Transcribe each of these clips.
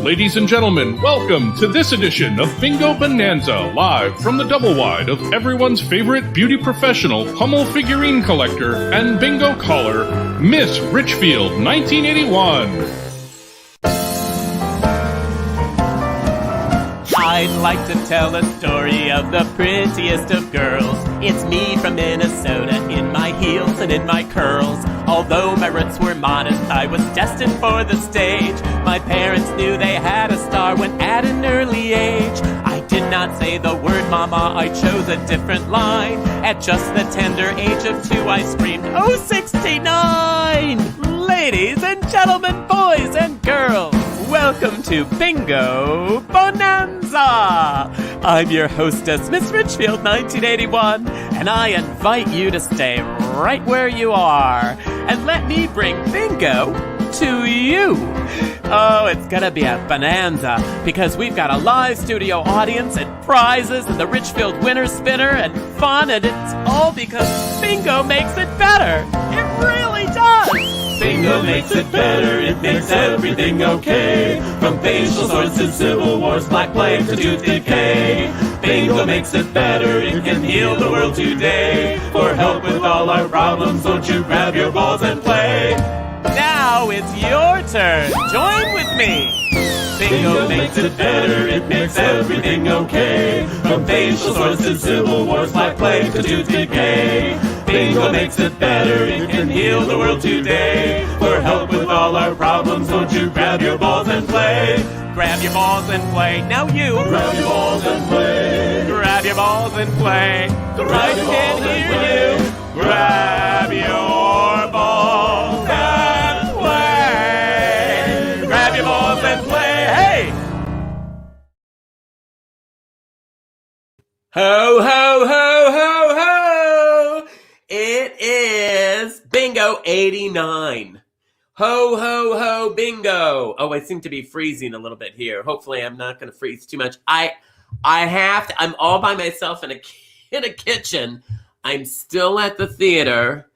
Ladies and gentlemen, welcome to this edition of Bingo Bonanza, live from the double wide of everyone's favorite beauty professional, Hummel figurine collector, and bingo caller, Miss Richfield 1981. I'd like to tell a story of the prettiest of girls. It's me from Minnesota, in my heels and in my curls. Although my roots were modest, I was destined for the stage. My parents knew they had a star when at an early age. I did not say the word mama, I chose a different line. At just the tender age of 2, I screamed, "Oh, 69!" Ladies and gentlemen, boys and girls, welcome to Bingo Bonanza! I'm your hostess, Miss Richfield 1981, and I invite you to stay right where you are and let me bring bingo to you. Oh, it's gonna be a bonanza because we've got a live studio audience and prizes and the Richfield winner spinner and fun, and it's all because bingo makes it better. It really does! Bingo makes it better, it makes everything okay. From facial sores to civil wars, black plague to tooth decay. Bingo makes it better, it can heal the world today. For help with all our problems, won't you grab your balls and play? Now it's your turn, join with me. Bingo makes it better, it makes everything okay. From facial sores to civil wars, black plague to tooth decay. Bingo makes it better, it can heal the world today. For help with all our problems, won't you grab your balls and play? Grab your balls and play, now you. Grab your balls and play. Grab your balls and play. I can't hear you. Grab your balls and play. Grab your balls and play, hey! Ho, ho, ho, ho, ho! It is Bingo 89. Ho, ho, ho, bingo. Oh, I seem to be freezing a little bit here. Hopefully I'm not going to freeze too much. I have to, I'm all by myself in a kitchen. I'm still at the theater,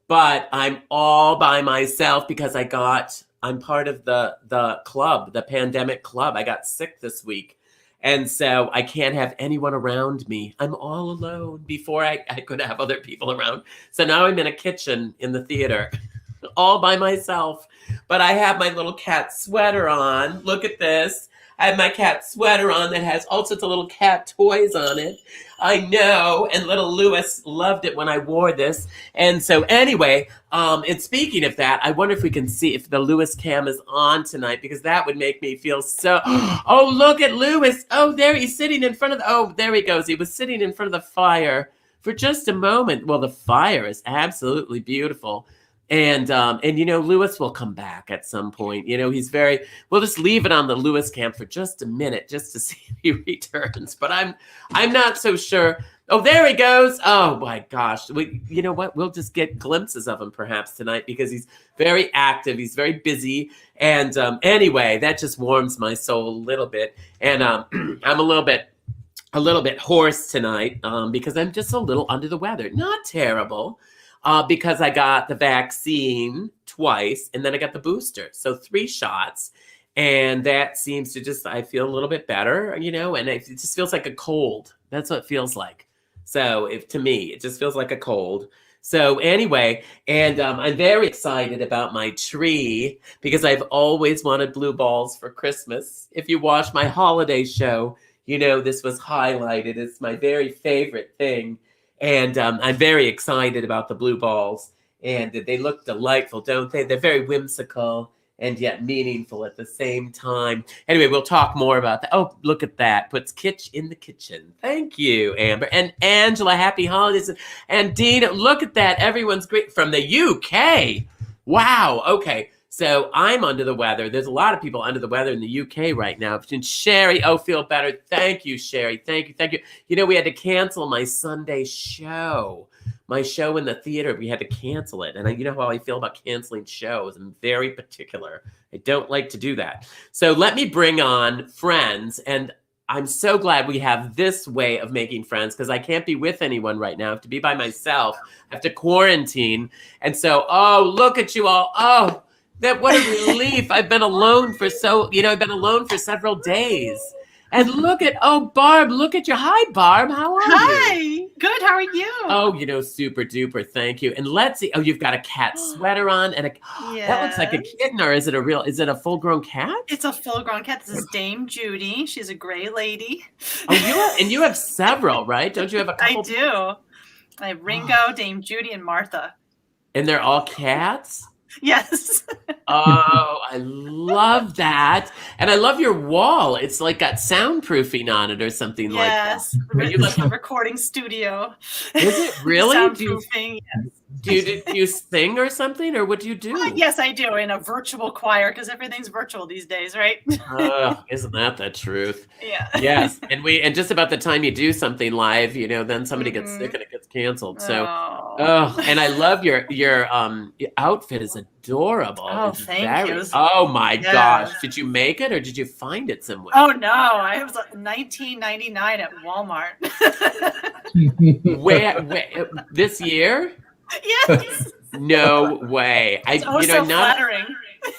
but I'm all by myself because I'm part of the club, the pandemic club. I got sick this week. And so I can't have anyone around me. I'm all alone. Before I could have other people around. So now I'm in a kitchen in the theater, all by myself. But I have my little cat sweater on. Look at this. I have my cat sweater on that has all sorts of little cat toys on it. I know, and little Lewis loved it when I wore this. And so anyway, and speaking of that, I wonder if we can see if the Lewis cam is on tonight, because that would make me feel so, oh, look at Lewis. Oh, there he's sitting in front of there he goes. He was sitting in front of the fire for just a moment. Well, the fire is absolutely beautiful. And you know, Lewis will come back at some point. You know, we'll just leave it on the Lewis cam for just a minute just to see if he returns. But I'm not so sure. Oh, there he goes. Oh my gosh. You know what? We'll just get glimpses of him perhaps tonight because he's very active. He's very busy. And anyway, that just warms my soul a little bit. And I'm a little bit hoarse tonight because I'm just a little under the weather. Not terrible. Because I got the vaccine twice and then I got the booster. So 3 shots. And that seems to I feel a little bit better, you know, and it just feels like a cold. That's what it feels like. So to me, it just feels like a cold. So anyway, and I'm very excited about my tree because I've always wanted blue balls for Christmas. If you watch my holiday show, you know, this was highlighted. It's my very favorite thing. And I'm very excited about the blue balls. And they look delightful, don't they? They're very whimsical and yet meaningful at the same time. Anyway, we'll talk more about that. Oh, look at that. Puts Kitsch in the kitchen. Thank you, Amber. And Angela, happy holidays. And Dina, look at that. Everyone's great from the UK. Wow. Okay. So I'm under the weather. There's a lot of people under the weather in the UK right now. And Sherry, oh, feel better. Thank you, Sherry. Thank you. You know, we had to cancel my Sunday show. My show in the theater, we had to cancel it. And you know how I feel about canceling shows. I'm very particular. I don't like to do that. So let me bring on friends. And I'm so glad we have this way of making friends because I can't be with anyone right now. I have to be by myself. I have to quarantine. And so, oh, look at you all. Oh, What a relief. I've been alone for several days. And Barb, look at you. Hi, Barb. How are you? Hi. Good. How are you? Oh, super duper. Thank you. And let's see. Oh, you've got a cat sweater on and that looks like a kitten, or is it a full grown cat? It's a full grown cat. This is Dame Judy. She's a gray lady. Oh, you have several, right? Don't you have a couple? I do. I have Ringo, Dame Judy, and Martha. And they're all cats? Yes. Oh, I love that. And I love your wall. It's like got soundproofing on it or something like that. Yes. It's a recording studio. Is it really? Soundproofing, yes. Do you sing or something, or what do you do? Yes, I do, in a virtual choir, because everything's virtual these days, right? Isn't that the truth? Yeah. Yes, and just about the time you do something live, then somebody gets sick and it gets canceled. So, and I love your outfit is adorable. Oh, thank you. Oh my gosh, did you make it or did you find it somewhere? Oh no, I was $19.99 at Walmart. Where this year? Yes. No way. Flattering.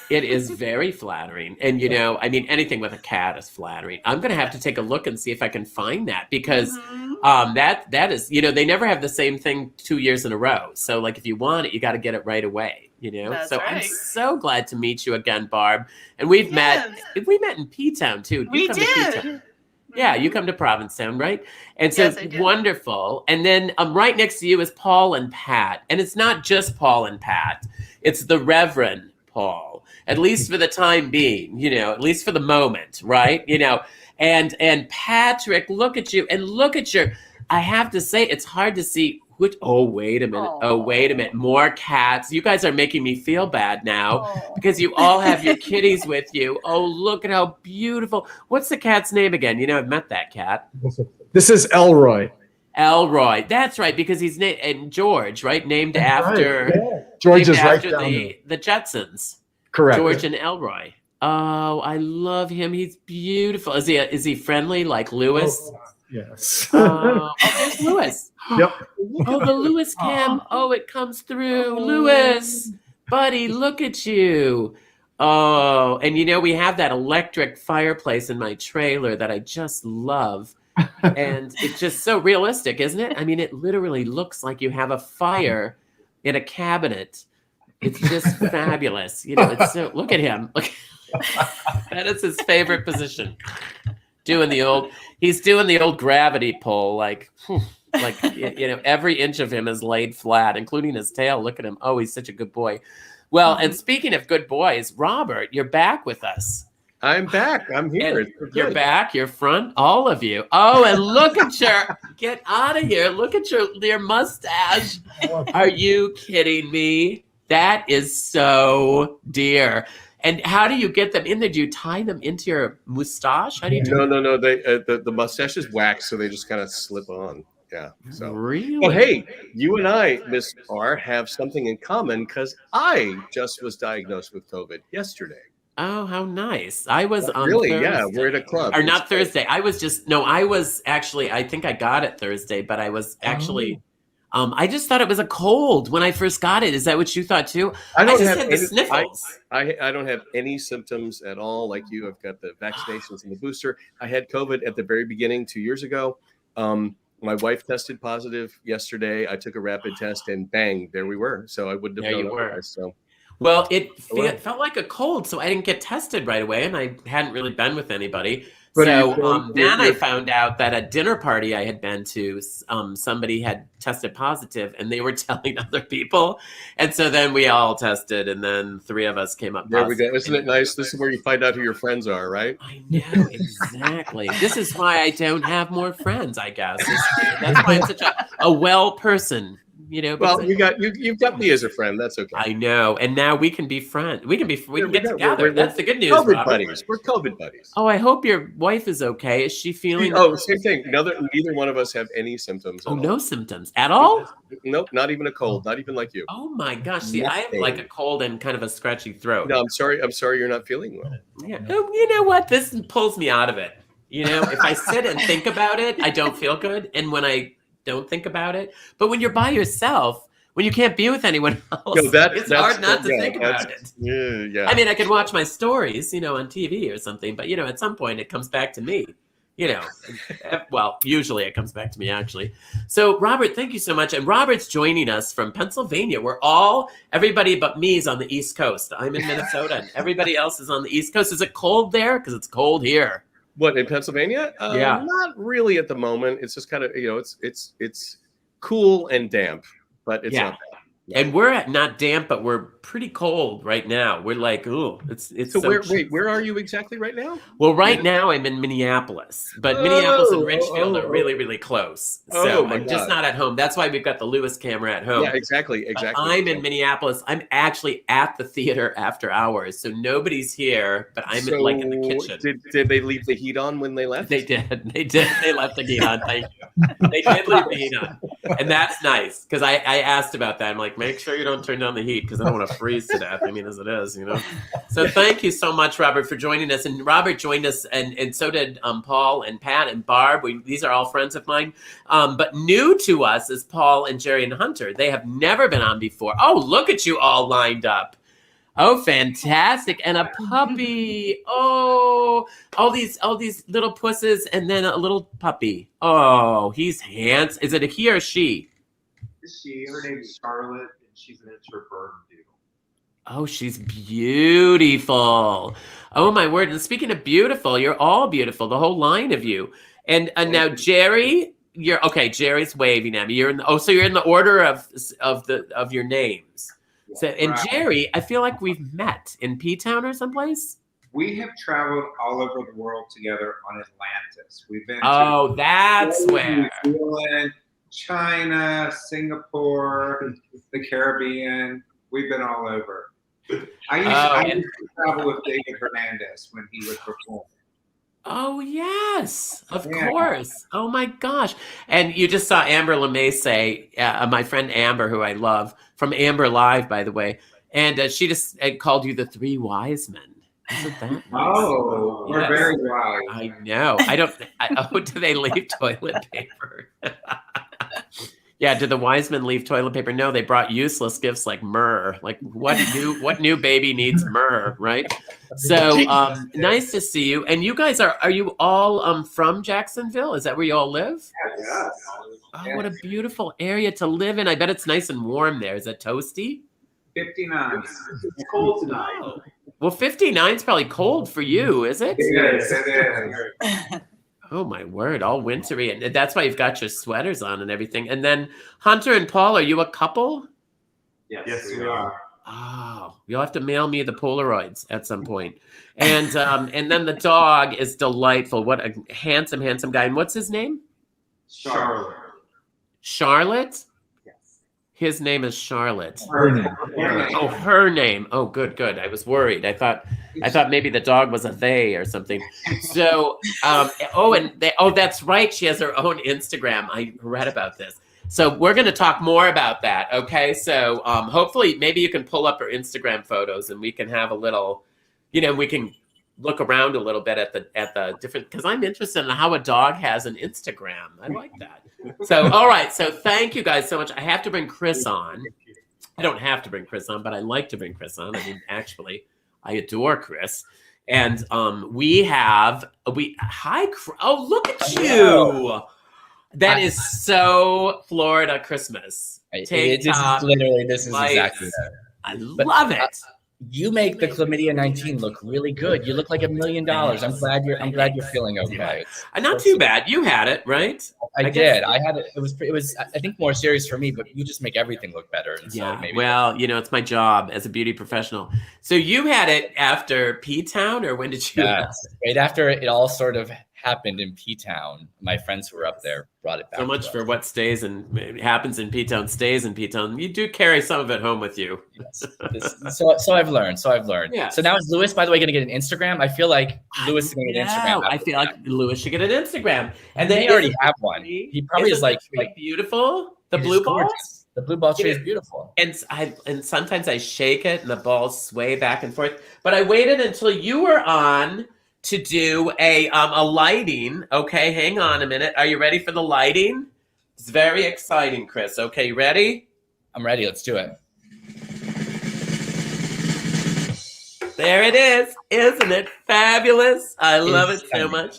It is very flattering. And, anything with a cat is flattering. I'm going to have to take a look and see if I can find that because that is, they never have the same thing 2 years in a row. So, like, if you want it, you got to get it right away, That's So right. I'm so glad to meet you again, Barb. And we met in P-Town, too. We did. Yeah, you come to Provincetown, right? And so Yes, I did. wonderful. And then right next to you is Paul and Pat. And it's not just Paul and Pat. It's the Reverend Paul, at least for the time being, at least for the moment, right? And Patrick, look at you and look at I have to say, it's hard to see. Wait a minute. Oh, wait a minute. More cats. You guys are making me feel bad now because you all have your kitties with you. Oh, look at how beautiful. What's the cat's name again? I've met that cat. This is Elroy. Elroy. That's right, because he's and George, right? Named after George is right after down the Jetsons. Correct. George and Elroy. Oh, I love him. He's beautiful. Is he friendly like Lewis? Yes. There's Lewis. Yep. Oh, the Lewis cam. Oh, it comes through. Lewis, buddy, look at you. Oh, and we have that electric fireplace in my trailer that I just love. And it's just so realistic, isn't it? I mean, it literally looks like you have a fire in a cabinet. It's just fabulous. It's so, look at him. Look, that is his favorite position. He's doing the old gravity pull, like every inch of him is laid flat, including his tail. Look at him. Oh, he's such a good boy. Well, and speaking of good boys, Robert, you're back with us. I'm back. I'm here. You're back. You're front. All of you. Oh, and look at get out of here. Look at your mustache. Are you kidding me? That is so dear. And how do you get them in there? Do you tie them into your mustache? How do you do it? No. They the mustache is waxed, so they just kind of slip on. Yeah. So really? Well, hey, you and I, Miss R, have something in common because I just was diagnosed with COVID yesterday. Oh, how nice. I was on really, Thursday. Yeah, we're at a club. Or not Thursday. I think I got it Thursday, but I was actually I just thought it was a cold when I first got it. Is that what you thought too? I just have had the sniffles. I don't have any symptoms at all like you. I've got the vaccinations and the booster. I had COVID at the very beginning 2 years ago. My wife tested positive yesterday. I took a rapid test and bang, there we were. So I wouldn't have known otherwise. So. Well, it felt like a cold, so I didn't get tested right away, and I hadn't really been with anybody. But then I found out that at a dinner party I had been to, somebody had tested positive, and they were telling other people. And so then we all tested, and then 3 of us came up positive. There we go. Isn't it nice? This is where you find out who your friends are, right? I know, exactly. This is why I don't have more friends, I guess. That's why I'm such a well person. Well, you've got me as a friend. That's okay. I know, and now we can be friends. We can get together. That's the good news. COVID buddies. We're COVID buddies. Oh, I hope your wife is okay. Is she feeling? Oh, same thing. Neither one of us have any symptoms. No symptoms at all. Nope, not even a cold. Not even like you. Oh my gosh! See, I have like a cold and kind of a scratchy throat. No, I'm sorry. You're not feeling well. Yeah. You know what? This pulls me out of it. If I sit and think about it, I don't feel good, and when I don't think about it. But when you're by yourself, when you can't be with anyone else, No, it's hard not to think about it. Yeah. I mean, I could watch my stories, on TV or something, but at some point it comes back to me. Well, usually it comes back to me, actually. So, Robert, thank you so much. And Robert's joining us from Pennsylvania. Everybody but me is on the East Coast. I'm in Minnesota, and everybody else is on the East Coast. Is it cold there? Because it's cold here. What, in Pennsylvania? Yeah. Not really at the moment. It's just kind of, it's cool and damp, but it's not bad. And we're not damp, but we're pretty cold right now. We're like, ooh, it's So where are you exactly right now? Well, right now I'm in Minneapolis, but Minneapolis and Richfield are really, really close. So I'm just not at home. That's why we've got the Lewis camera at home. Yeah, exactly. But I'm in Minneapolis. I'm actually at the theater after hours, so nobody's here, but I'm in the kitchen. Did they leave the heat on when they left? They did. They left the heat on. Thank you. They did leave the heat on, and that's nice because I asked about that. I'm like, make sure you don't turn down the heat because I don't want to freeze to death. I mean, as it is, So thank you so much, Robert, for joining us. And Robert joined us, and so did Paul and Pat and Barb. These are all friends of mine. But new to us is Paul and Jerry and Hunter. They have never been on before. Oh, look at you all lined up. Oh, fantastic. And a puppy. Oh, all these little pusses and then a little puppy. Oh, he's handsome. Is it a he or she? Her name's Charlotte, and she's an introvert. Oh, she's beautiful. Oh, my word. And speaking of beautiful, you're all beautiful, the whole line of you. And now, Jerry, Jerry's waving at me. You're in the order of your names. So, and right. Jerry, I feel like we've met in P-Town or someplace. We have traveled all over the world together on Atlantis. We've been that's where. New Zealand, China, Singapore, the Caribbean. We've been all over. I used to travel with David Hernandez when he would perform. Oh, yes, of course. Oh, my gosh. And you just saw Amber LeMay say, my friend Amber, who I love, from Amber Live, by the way, and she just called you the Three Wise Men. Isn't that nice? Oh, we're very wise. I know. Do they leave toilet paper? Yeah, did the wise men leave toilet paper? No, they brought useless gifts like myrrh. Like what new baby needs myrrh, right? So nice to see you. And you guys are you all from Jacksonville? Is that where you all live? Yes. Oh, what a beautiful area to live in. I bet it's nice and warm there. Is it toasty? 59. It's cold tonight. Oh. Well, 59 is probably cold for you, is it? It is. Oh, my word, all wintry. And that's why you've got your sweaters on and everything. And then Hunter and Paul, are you a couple? Yes, we are. Oh, you'll have to mail me the Polaroids at some point. And then the dog is delightful. What a handsome, handsome guy. And what's his name? Charlotte. Charlotte? Yes. His name is Charlotte. Her name. Oh, her name. Oh, good. I was worried. I thought maybe the dog was a they or something. So, that's right. She has her own Instagram. I read about this. So we're going to talk more about that. Okay. So hopefully maybe you can pull up her Instagram photos and we can have a little, we can look around a little bit at the different, because I'm interested in how a dog has an Instagram. I like that. So, all right. So thank you guys so much. I have to bring Chris on. I don't have to bring Chris on, but I like to bring Chris on. I mean, actually, I adore Chris. And hi, oh, look at you. That is so Florida Christmas. This is exactly that. I love it. You make the chlamydia 19 look really good. You look like $1 million. I'm glad you're feeling okay. Not too bad. You had it, right? I did. I had it. It was I think more serious for me, but you just make everything look better. And yeah. So maybe well, it's my job as a beauty professional. So you had it after P-Town, or when did you? Yes, right after it all sort of happened in P-Town. My friends who were up there brought it back. So much for what stays and happens in P-Town stays in P-Town. You do carry some of it home with you. Yes. So I've learned. Yeah. So now is Lewis, by the way, going to get an Instagram? I feel like Lewis is going to get an Instagram. I feel like Lewis should get an Instagram. And they already have one. He probably is like beautiful. The blue balls. The blue ball tree is beautiful. And sometimes I shake it and the balls sway back and forth. But I waited until you were on to do a lighting. Okay, hang on a minute. Are you ready for the lighting? It's very exciting, Chris. Okay, ready? I'm ready. Let's do it. There it is. Isn't it fabulous? I love it so stunning. much.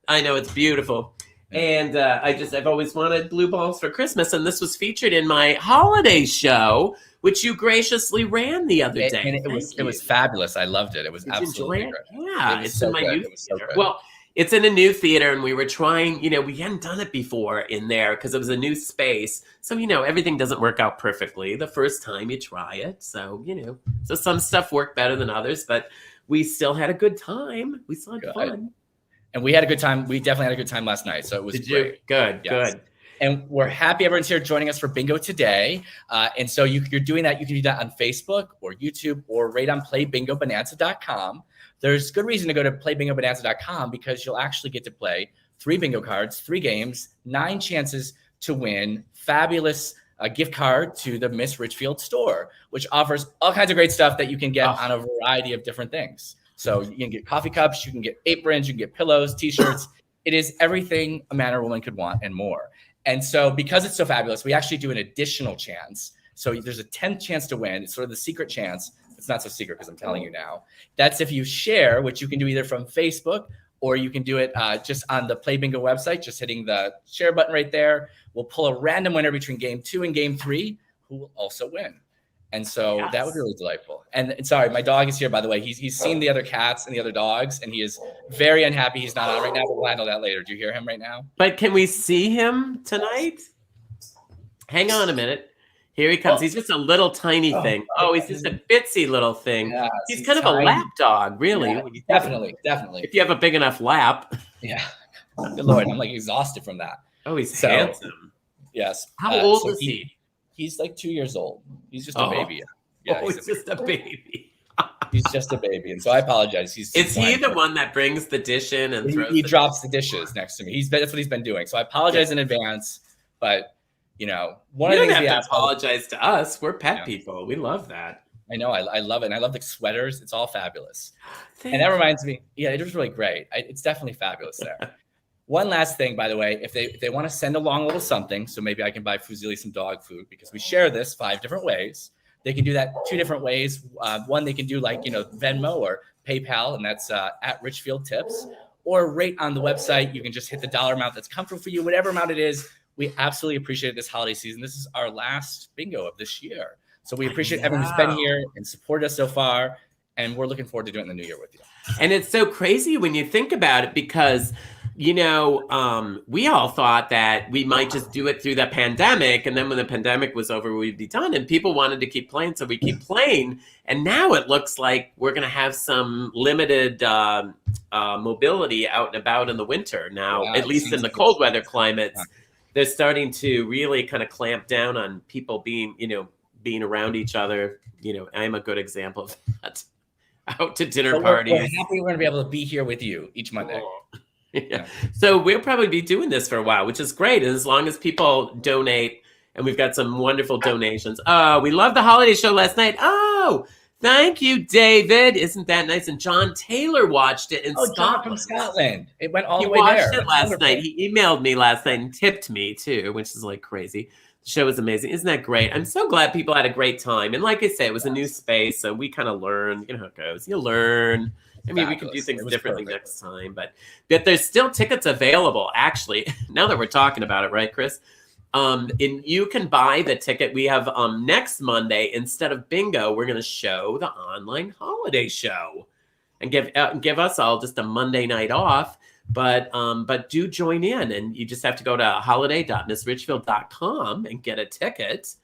I know it's beautiful. And I've always wanted blue balls for Christmas. And this was featured in my holiday show, which you graciously ran the other day. And it was fabulous. I loved it. It was absolutely great. Yeah, it's in my new theater. Good. Well, it's in a new theater, and we were trying, we hadn't done it before in there because it was a new space. So, everything doesn't work out perfectly the first time you try it. So, so some stuff worked better than others, but we still had a good time. We still had fun. And we had a good time. We definitely had a good time last night. So it was great. Good, yes. Good. And we're happy everyone's here joining us for bingo today. And so you're doing that. You can do that on Facebook or YouTube or right on playbingobonanza.com. There's good reason to go to playbingobonanza.com because you'll actually get to play 3 bingo cards, 3 games, 9 chances to win fabulous gift card to the Miss Richfield store, which offers all kinds of great stuff that you can get on a variety of different things. So you can get coffee cups, you can get aprons, you can get pillows, t-shirts. It is everything a man or woman could want and more. And so because it's so fabulous, we actually do an additional chance. So there's a 10th chance to win. It's sort of the secret chance. It's not so secret because I'm telling you now. That's if you share, which you can do either from Facebook or you can do it just on the Play Bingo website, just hitting the share button right there. We'll pull a random winner between game 2 and game 3 who will also win. And so that would be really delightful. And sorry, my dog is here, by the way. He's seen the other cats and the other dogs, and he is very unhappy he's not on right now, but we'll handle that later. Do you hear him right now? But can we see him tonight? Hang on a minute. Here he comes. He's just a little tiny thing. Oh, he's just a bitsy little thing. Yes, he's kind of a lap dog, really. Yeah, definitely. If you have a big enough lap. Yeah. Good Lord. I'm like exhausted from that. Oh, he's handsome. Yes. How old is he? He's like 2 years old. He's just a baby. Yeah, he's just a baby. He's just a baby. And so I apologize. Is he the one that brings the dish in and throws he drops the dishes next to me? That's what he's been doing. So I apologize in advance. But, one of the things we have to apologize to us. We're pet people. We love that. I know. I love it. And I love the sweaters. It's all fabulous. And that reminds me. Yeah, it was really great. It's definitely fabulous there. One last thing, by the way, if they want to send along a little something, so maybe I can buy Fuzili some dog food because we share this 5 different ways. They can do that 2 different ways. One, they can do like, Venmo or PayPal, and that's at Richfield Tips. Or right on the website, you can just hit the dollar amount that's comfortable for you, whatever amount it is. We absolutely appreciate it this holiday season. This is our last bingo of this year. So we appreciate everyone who's been here and supported us so far. And we're looking forward to doing it in the new year with you. And it's so crazy when you think about it because, we all thought that we might just do it through the pandemic. And then when the pandemic was over, we'd be done. And people wanted to keep playing. So we keep playing. And now it looks like we're going to have some limited mobility out and about in the winter. Now, at least in the cold weather climates, they're starting to really kind of clamp down on people being around each other. I'm a good example of that. Out to dinner parties. We're happy we're going to be able to be here with you each Monday. Yeah. So we'll probably be doing this for a while, which is great. And as long as people donate, and we've got some wonderful donations. Oh, we loved the holiday show last night. Oh, thank you, David. Isn't that nice? And John Taylor watched it in Scotland. John from Scotland. It went all the way there. He watched it last night. He emailed me last night and tipped me too, which is like crazy. The show was amazing. Isn't that great? I'm so glad people had a great time. And like I say, it was a new space, so we kind of learned. You know how it goes. You learn. I mean, we can do things differently next time, but there's still tickets available. Actually, now that we're talking about it, right, Chris? You can buy the ticket. We have next Monday instead of bingo, we're going to show the online holiday show, and give us all just a Monday night off. But do join in, and you just have to go to holiday.missrichfield.com and get a ticket,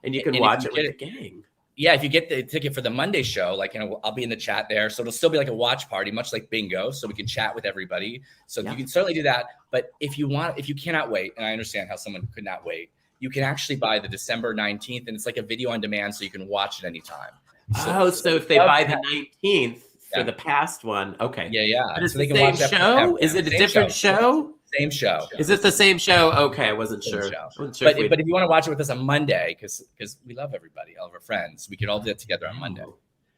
and you can watch it with the gang. Yeah, if you get the ticket for the Monday show, I'll be in the chat there. So it'll still be like a watch party, much like bingo. So we can chat with everybody. So you can certainly do that. But if you cannot wait, and I understand how someone could not wait, you can actually buy the December 19th, and it's like a video on demand, so you can watch it anytime. So if they buy the 19th for the past one, okay. Yeah. But it's the same show? Is it a different show? Same show. Is it the same show? Okay, I wasn't sure. But if you want to watch it with us on Monday, because we love everybody, all of our friends, we could all do that together on Monday.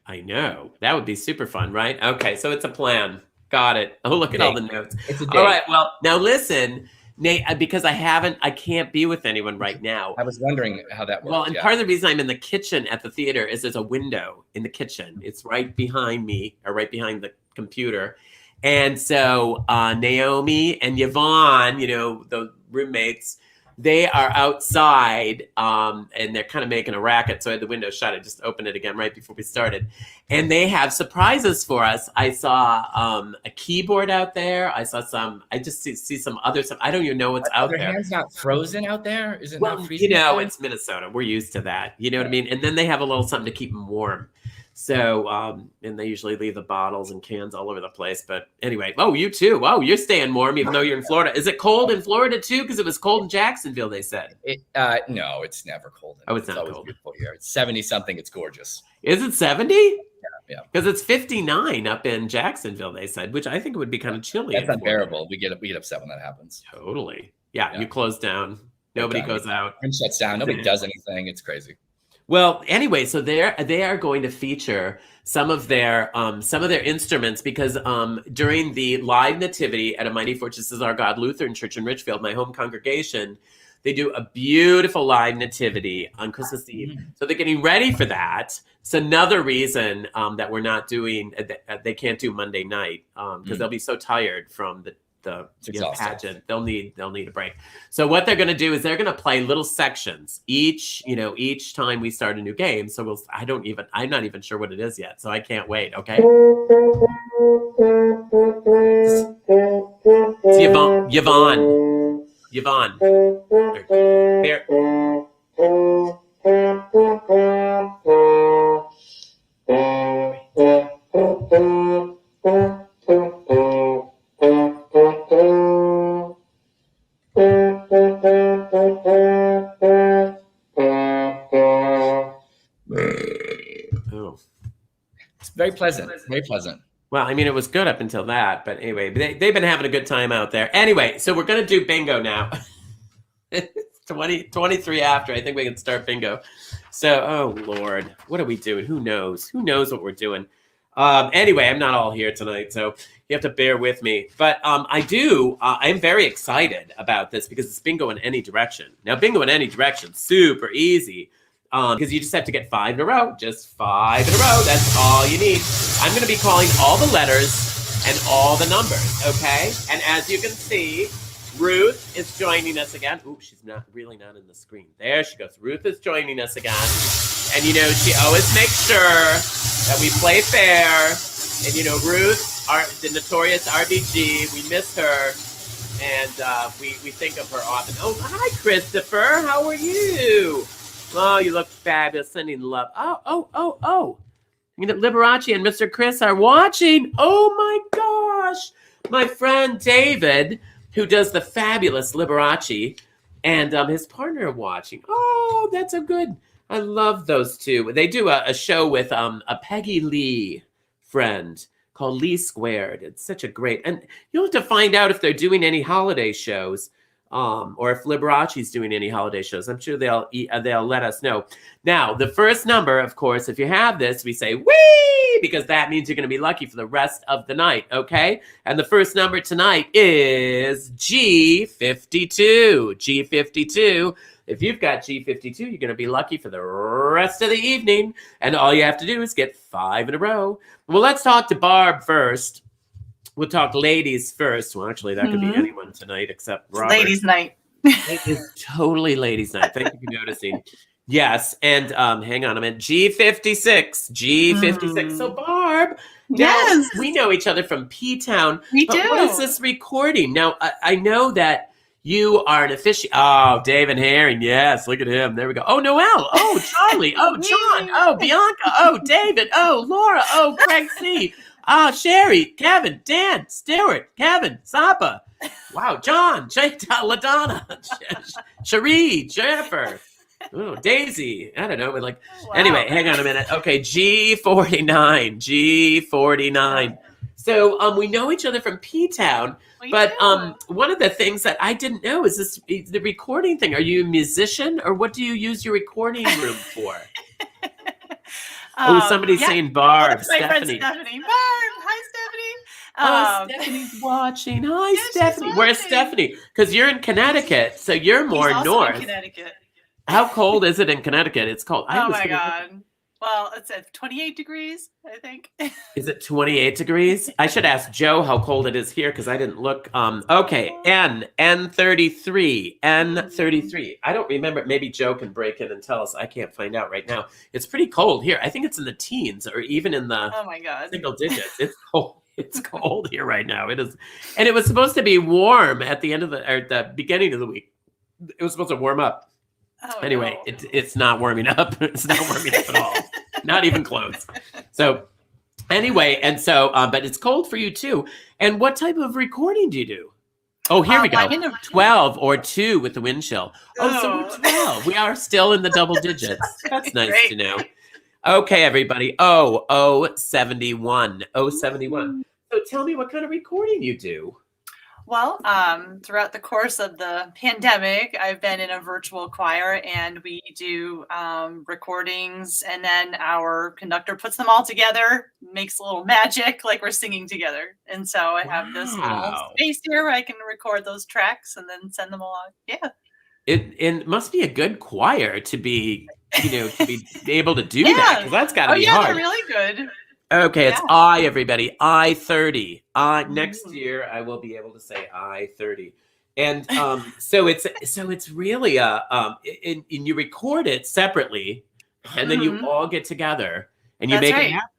I know. That would be super fun, right? Okay, so it's a plan. Got it. Oh, look at all the notes. All right, well, now listen. because I can't be with anyone right now. I was wondering how that worked. Well, and part of the reason I'm in the kitchen at the theater is there's a window in the kitchen. It's right behind me, or right behind the computer. And so Naomi and Yvonne, the roommates, they are outside, and they're kind of making a racket. So I had the window shut. I just opened it again right before we started. And they have surprises for us. I saw a keyboard out there. I just see some other stuff. I don't even know what's out there. Are their hands not frozen out there? Is it not freezing? It's Minnesota. We're used to that. You know what I mean? And then they have a little something to keep them warm. So, and they usually leave the bottles and cans all over the place. But anyway, you too. Oh, you're staying warm even though you're in Florida. Is it cold in Florida too? Because it was cold in Jacksonville, they said. No, it's never cold. It's not always cold. Beautiful here. It's 70 something. It's gorgeous. Is it 70? Yeah. Because it's 59 up in Jacksonville, they said, which I think would be kind of chilly. That's unbearable. We get upset when that happens. Totally. Yeah. You close down. Nobody goes out. And shuts down. Nobody does anything. It's crazy. Well, anyway, so they are going to feature some of their instruments because during the live nativity at A Mighty Fortress Is Our God Lutheran Church in Richfield, my home congregation, they do a beautiful live nativity on Christmas Eve. So they're getting ready for that. It's another reason that we're not doing. They can't do Monday night because they'll be so tired from the pageant. They'll need a break. So what they're going to do is they're going to play little sections each time we start a new game. So I'm not even sure what it is yet. So I can't wait. Okay. It's Yvonne. There. It's very pleasant. Very pleasant. Well, I mean, it was good up until that, but anyway, they've been having a good time out there. Anyway, so we're going to do bingo now. 23 after, I think we can start bingo. So, oh Lord, what are we doing? Who knows? Who knows what we're doing? Anyway, I'm not all here tonight, so you have to bear with me. But I'm very excited about this because it's bingo in any direction. Now, bingo in any direction, super easy. Because you just have to get 5 in a row. Just 5 in a row. That's all you need. I'm going to be calling all the letters and all the numbers, okay? And as you can see, Ruth is joining us again. Ooh, she's really not in the screen. There she goes. Ruth is joining us again. And, she always makes sure that we play fair. And, Ruth, the notorious RBG, we miss her. And we think of her often. Oh, hi, Christopher. How are you? Oh, you look fabulous. Sending love. Oh. Liberace and Mr. Chris are watching. Oh, my gosh. My friend David, who does the fabulous Liberace, and his partner are watching. Oh, that's so good. I love those two. They do a show with a Peggy Lee friend called Lee Squared. It's such a great. And you'll have to find out if they're doing any holiday shows. Or if Liberace's doing any holiday shows. I'm sure they'll let us know. Now, the first number, of course, if you have this, we say, whee, because that means you're going to be lucky for the rest of the night, okay? And the first number tonight is G52. G52. If you've got G52, you're going to be lucky for the rest of the evening. And all you have to do is get 5 in a row. Well, let's talk to Barb first. We'll talk ladies first. Well, actually, that could be anyone tonight except Robert. Ladies' night. It is totally ladies' night. Thank you for noticing. Yes, and hang on a minute. G56. G56. So, Barb, yes, we know each other from P-Town. We but do. What is this recording? Now, I know that you are an official. Oh, David Herring. Yes, look at him. There we go. Oh, Noelle. Oh, Charlie. Oh, John. Oh, Bianca. Oh, David. Oh, Laura. Oh, Craig C. Sherry, Kevin, Dan, Stewart, Kevin, Sapa. Wow, John, LaDonna, Cherie, Jennifer, Daisy. I don't know, but Anyway, hang on a minute. Okay, G49. So we know each other from P-Town, but one of the things that I didn't know is the recording thing. Are you a musician, or what do you use your recording room for? Somebody's saying Barb. That's my Stephanie. friend Stephanie. Barb. Hi, Stephanie's watching. Hi, Yeah, she's Stephanie. Where's watching. Stephanie? Because you're in Connecticut, so you're more He's also north. in Connecticut. How cold is it in Connecticut? It's cold. Oh my God. Well, it's at 28 degrees, I think. Is it 28 degrees? I should ask Joe how cold it is here because I didn't look. Okay, N33. N33. I don't remember. Maybe Joe can break in and tell us. I can't find out right now. It's pretty cold here. I think it's in the teens or even in the Oh my God. single digits. It's cold. It's cold here right now. It is, and it was supposed to be warm at the end of the beginning of the week. It was supposed to warm up. Oh, Anyway, no. it's not warming up. It's not warming up at all. Not even close. So anyway, and so, but it's cold for you too. And what type of recording do you do? Oh, here we go. I'm in a- 12 or 2 with the wind chill. Oh, so we're 12. We are still in the double digits. That's nice Great. to know. Okay, everybody. 71. 71. So tell me what kind of recording you do. Well, throughout the course of the pandemic, I've been in a virtual choir, and we do recordings, and then our conductor puts them all together, makes a little magic, like we're singing together. And so I have this little Wow. space here where I can record those tracks and then send them along. Yeah. It must be a good choir to be, to be able to do that, Yeah. because that's got to Oh, be yeah, hard. they're really good. Okay, it's Yeah. I, everybody. I-30. Next Mhm. year, I will be able to say I-30. And so it's really and you record it separately, and then you Mhm. all get together and you That's make right. it happen.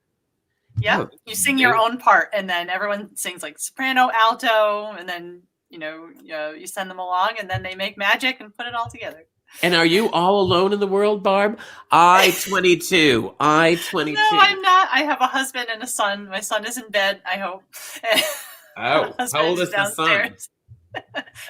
Yeah. Oh, You sing your own part, and then everyone sings like soprano, alto, and then, you send them along, and then they make magic and put it all together. And are you all alone in the world, Barb? I-22. I-22. No, I'm not. I have a husband and a son. My son is in bed, I hope. Oh, My how old is the son? downstairs.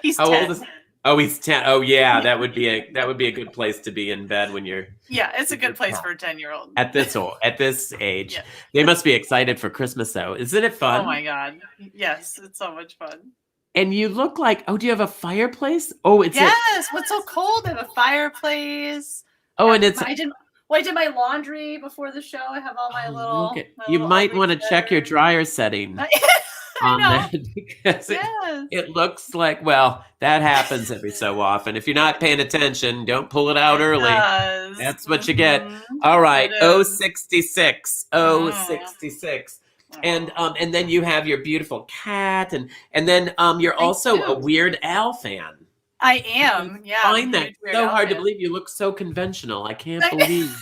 He's How 10. old is? Oh, he's 10. Oh, yeah, that would be a good place to be in bed when you're Yeah, it's a good place for a 10-year-old. at this age. Yeah. They must be excited for Christmas, though. Isn't it fun? Oh my God. Yes, it's so much fun. And you look like, oh, do you have a fireplace? Oh, it's Yes, what's so cold? I have a fireplace. and it's I did my laundry before the show. I have all my little. look at, my you little might ugly want to check your sweaters. dryer setting I on know. that because Yes. it looks like, well, that happens every so often. If you're not paying attention, don't pull it out early. does. That's what you get. Mhm. All right, It is. 066. Mm. 066. And then you have your beautiful cat, and then you're Thank also you. a Weird Al fan. I am. Yeah. I I'm a find that huge Weird so Al hard to fan. believe. You look so conventional. I can't I- believe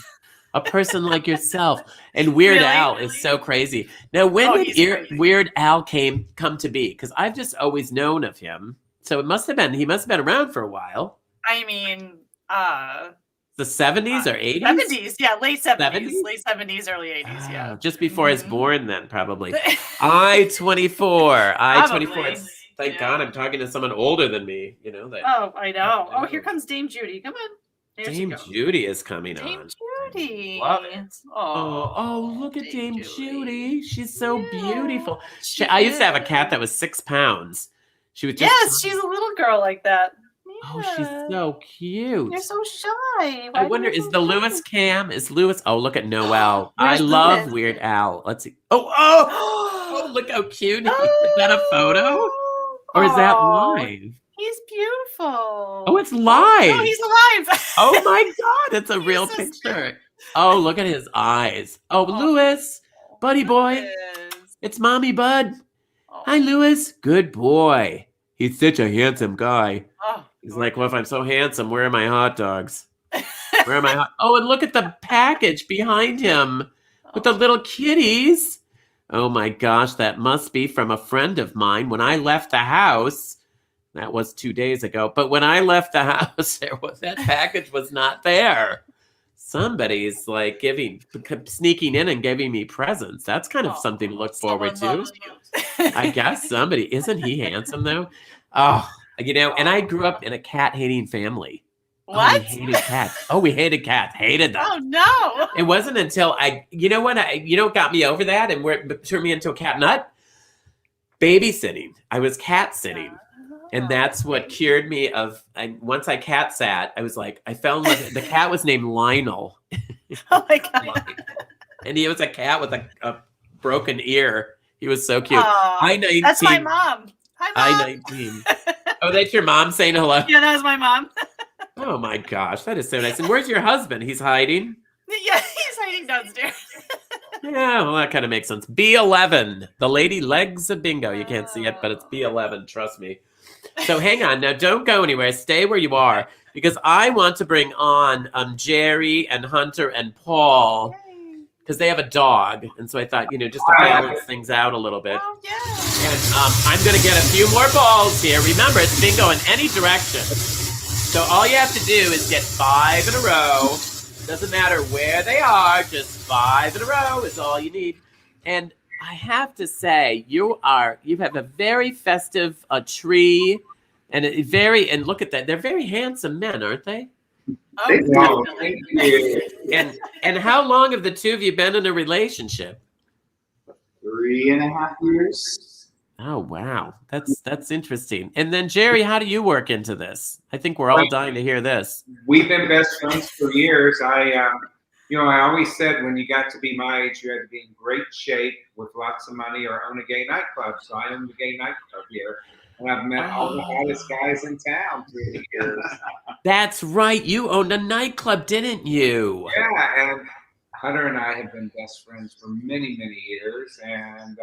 a person like yourself. And Weird Really? Al is so crazy. Now, when Oh, did he's crazy. Weird Al come to be? Because I've just always known of him. So he must have been around for a while. I mean, The 70s or 80s? 70s. Yeah, late 70s. 70s? Late 70s, early 80s. Oh, Yeah. just before I was Mhm. born, then probably. I-24. Probably. Thank Yeah. God I'm talking to someone older than me. That Oh, I know. I Oh, here know. comes Dame Judy. Come on. There she Dame goes. Judy is coming Dame on. Judy. Love it. Oh, Look at Dame Judy. She's so Yeah, beautiful. she I used to have a is. cat that was 6 pounds. She was just Yes, she's a little girl like that. Oh, she's Yeah. so cute. You're so shy. I Why wonder, are you is so the shy? Lewis cam? Is Lewis? Oh, look at Noel. I Where's love Lewis? Weird Al. Let's see. Oh, look how cute. Is that a photo? Or is that Oh, live? He's beautiful. Oh, it's live. Oh, he's alive. Oh my God, it's a He's real so picture. Oh, look at his eyes. Oh, Oh. Lewis, buddy boy. Yes. It's mommy, bud. Oh. Hi, Lewis. Good boy. He's such a handsome guy. Oh, He's like, well, if I'm so handsome, where are my hot dogs? Where are my hot? Oh, and look at the package behind him with the little kitties. Oh my gosh, that must be from a friend of mine. When I left the house, that was 2 days ago, but when I left the house, that package was not there. Somebody's like sneaking in and giving me presents. That's kind of something to look forward someone to. loves you. I guess somebody. Isn't he handsome though? Oh, and I grew up in a cat-hating family. What? Oh, we hated cats. We hated cats. Hated them. Oh no. It wasn't until what got me over that and turned me into a cat nut? Babysitting. I was cat sitting. And that's what cured me of. Once I cat sat, I was like, I fell in love. The cat was named Lionel. Oh my god. And he was a cat with a broken ear. He was so cute. Aw, Hi, 19. that's my mom. Hi, Mom. Hi, 19. Oh, that's your mom saying hello? Yeah, that was my mom. Oh, my gosh. That is so nice. And where's your husband? He's hiding? Yeah, he's hiding downstairs. Yeah, well, that kind of makes sense. B11, the lady legs of bingo. You can't see it, but it's B11. Trust me. So hang on. Now, don't go anywhere. Stay where you are because I want to bring on Jerry and Hunter and Paul because they have a dog. And so I thought, just to balance things out a little bit. Oh, yeah. And I'm going to get a few more balls here. Remember, it's bingo in any direction. So all you have to do is get 5 in a row. Doesn't matter where they are, just 5 in a row is all you need. And I have to say, you have a very festive tree and look at that. They're very handsome men, aren't they? Oh, Thank you. And how long have the two of you been in a relationship? 3.5 years. Oh, wow. That's interesting. And then Jerry, how do you work into this? I think we're all dying to hear this. We've been best friends for years. I always said when you got to be my age, you had to be in great shape with lots of money or own a gay nightclub. So I own the gay nightclub here. And I've met all the hottest guys in town through the years. That's right. You owned a nightclub, didn't you? Yeah, and Hunter and I have been best friends for many, many years. And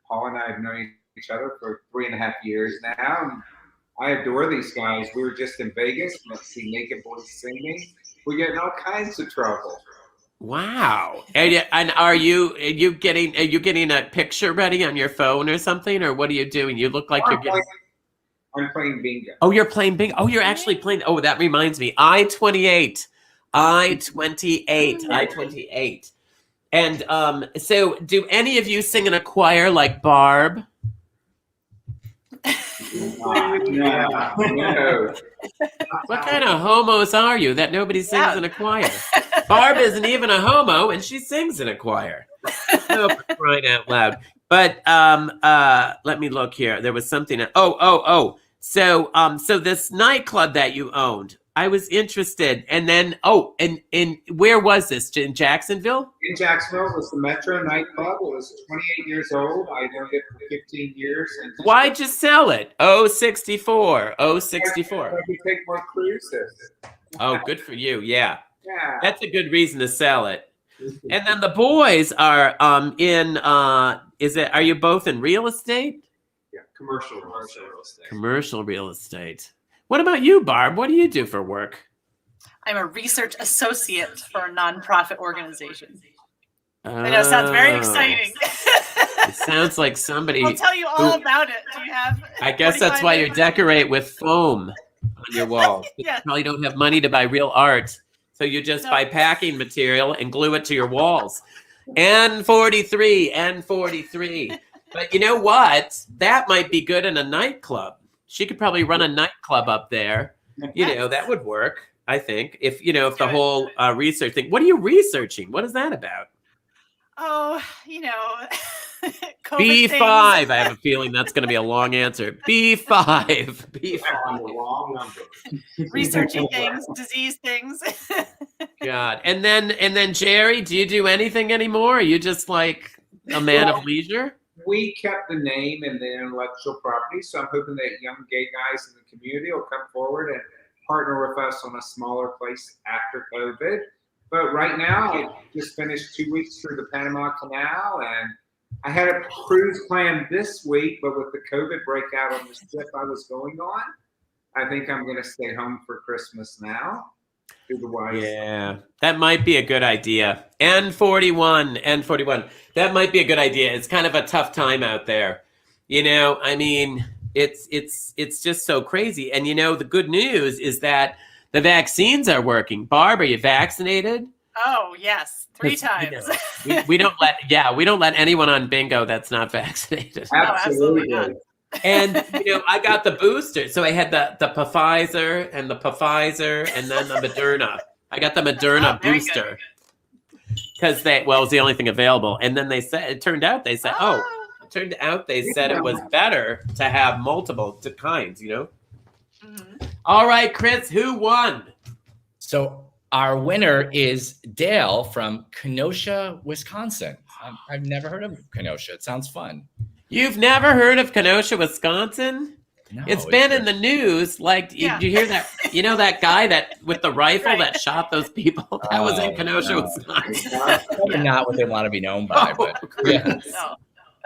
Paul and I have known each other for 3.5 years now. And I adore these guys. We were just in Vegas. Let's see naked boys singing. We get in all kinds of trouble. Wow. And are you getting a picture ready on your phone or something, or what are you doing? You look like you're getting. I'm playing bingo. Oh, you're playing bingo. Oh, you're actually playing. Oh, that reminds me. I-28. And so do any of you sing in a choir like Barb? No. What kind of homos are you that nobody sings in a choir? Barb isn't even a homo, and she sings in a choir. Oh, for crying out loud. But let me look here. There was something. So this nightclub that you owned, I was interested. And then, and where was this? In Jacksonville? In Jacksonville, it was the Metro nightclub. It was 28 years old. I owned it for 15 years. And Why'd you sell it? 064. We take more cruises. Oh, good for you. Yeah. Yeah. That's a good reason to sell it. And then the boys are are you both in real estate? Yeah, commercial real estate. Commercial real estate. What about you, Barb? What do you do for work? I'm a research associate for a nonprofit organization. I know, it sounds very exciting. It sounds like somebody. I'll tell you all about it. Do you have? I guess that's why you decorate with foam on your walls. Yes. You probably don't have money to buy real art. So you just buy packing material and glue it to your walls. N43. But you know what? That might be good in a nightclub. She could probably run a nightclub up there. That would work, I think. If the whole research thing. What are you researching? What is that about? Oh, B5. I have a feeling that's going to be a long answer. B5. Wrong number. Researching things, disease things. God. And then Jerry, do you do anything anymore? Are you just like a man of leisure? We kept the name and the intellectual property, so I'm hoping that young gay guys in the community will come forward and partner with us on a smaller place after COVID. But right now, I just finished 2 weeks through the Panama Canal, and I had a cruise planned this week, but with the COVID breakout on the ship I was going on, I think I'm going to stay home for Christmas now. Yeah, that might be a good idea. N41. That might be a good idea. It's kind of a tough time out there. I mean, it's just so crazy. And the good news is that the vaccines are working. Barb, are you vaccinated? Oh, yes. 3 times. We don't let anyone on bingo that's not vaccinated. Absolutely not. And I got the booster, so I had the Pfizer and the Pfizer, and then the Moderna. I got the Moderna booster because it was the only thing available. And then it turned out they said it was better to have multiple kinds. Mm-hmm. All right, Chris, who won? So Our winner is Dale from Kenosha, Wisconsin. I've never heard of Kenosha. It sounds fun. You've never heard of Kenosha, Wisconsin? No, It's been in the news. Like, Yeah. did you hear that? You know that guy that with the rifle Right. that shot those people? That was in Oh, Kenosha, no. Wisconsin. Probably not what they want to be known by, Oh, but yeah. No.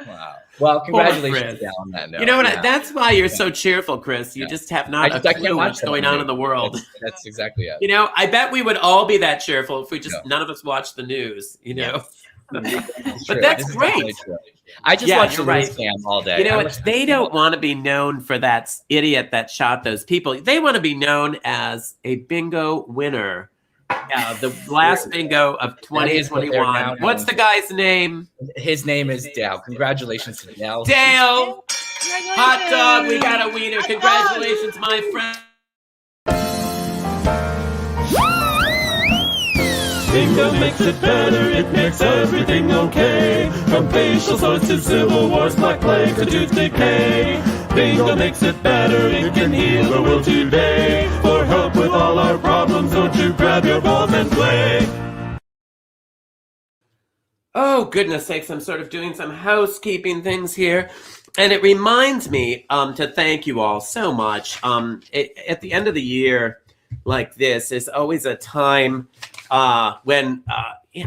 Wow. Well, congratulations Chris. Dale, on that note. You know what? Yeah. That's why you're so cheerful, Chris. You Yeah. just have not I a can't clue watch what's that going on movie. in the world. That's exactly it. You know, I bet we would all be that cheerful if we just Yeah. none of us watched the news. You know, It's but true. that's This is great. definitely true. I just Yeah, watched you're the news right. cam all day. You know I what? wish- They don't want to be known for that idiot that shot those people. They want to be known as a bingo winner. The last bingo of That is what they're now 2021. What's the guy's name? His name is Dale. Congratulations to Dale. Dale. Hot dog. We got a wiener. Congratulations, my friend. Bingo makes it better, it makes everything okay. From facial sores to civil wars, black plague to tooth decay. Bingo makes it better, it can heal the world today. For help with all our problems, don't you grab your balls and play. Oh, goodness sakes, I'm sort of doing some housekeeping things here. And it reminds me to thank you all so much. At the end of the year like this is always a time when,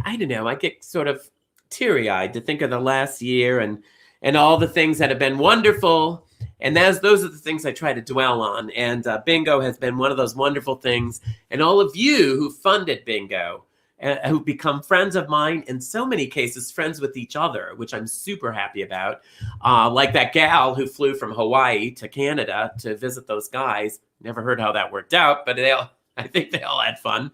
I don't know, I get sort of teary-eyed to think of the last year and all the things that have been wonderful. And those are the things I try to dwell on. And Bingo has been one of those wonderful things. And all of you who funded Bingo, who've become friends of mine, in so many cases, friends with each other, which I'm super happy about. Like that gal who flew from Hawaii to Canada to visit those guys. Never heard how that worked out, but I think they all had fun.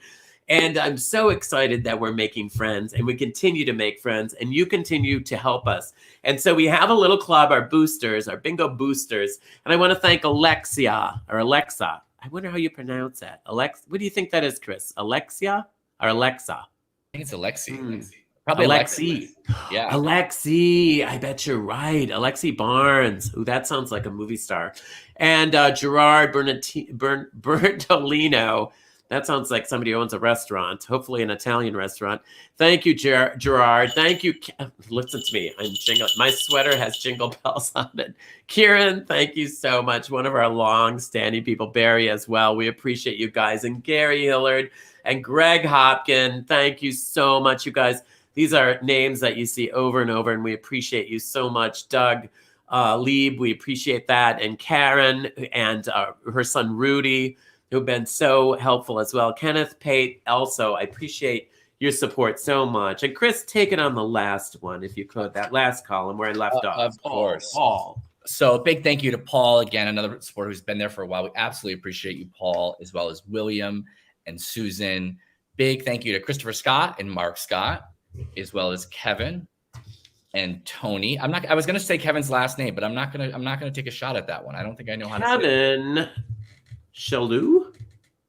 And I'm so excited that we're making friends and we continue to make friends and you continue to help us. And so we have a little club, our boosters, our Bingo boosters. And I want to thank Alexa. I wonder how you pronounce that. What do you think that is, Chris? Alexia or Alexa? I think it's Alexi. Hmm. Probably Alexi. Yeah. Alexi. I bet you're right. Alexi Barnes. Ooh, that sounds like a movie star. And Gerard Bertolino. That sounds like somebody who owns a restaurant, hopefully an Italian restaurant. Thank you, Gerard. Thank you. Listen to me. I'm jingling. My sweater has jingle bells on it. Kieran, thank you so much. One of our long-standing people. Barry as well. We appreciate you guys. And Gary Hillard and Greg Hopkin. Thank you so much, you guys. These are names that you see over and over, and we appreciate you so much. Doug Lieb, we appreciate that. And Karen and her son Rudy, who've been so helpful as well. Kenneth Pate, also, I appreciate your support so much. And Chris, take it on the last one, if you could, that last column where I left off. Of course. Paul. So a big thank you to Paul, again, another supporter who's been there for a while. We absolutely appreciate you, Paul, as well as William and Susan. Big thank you to Christopher Scott and Mark Scott, as well as Kevin and Tony. I was gonna say Kevin's last name, but I'm not gonna take a shot at that one. I don't think I know how to say it. Kevin Shalou?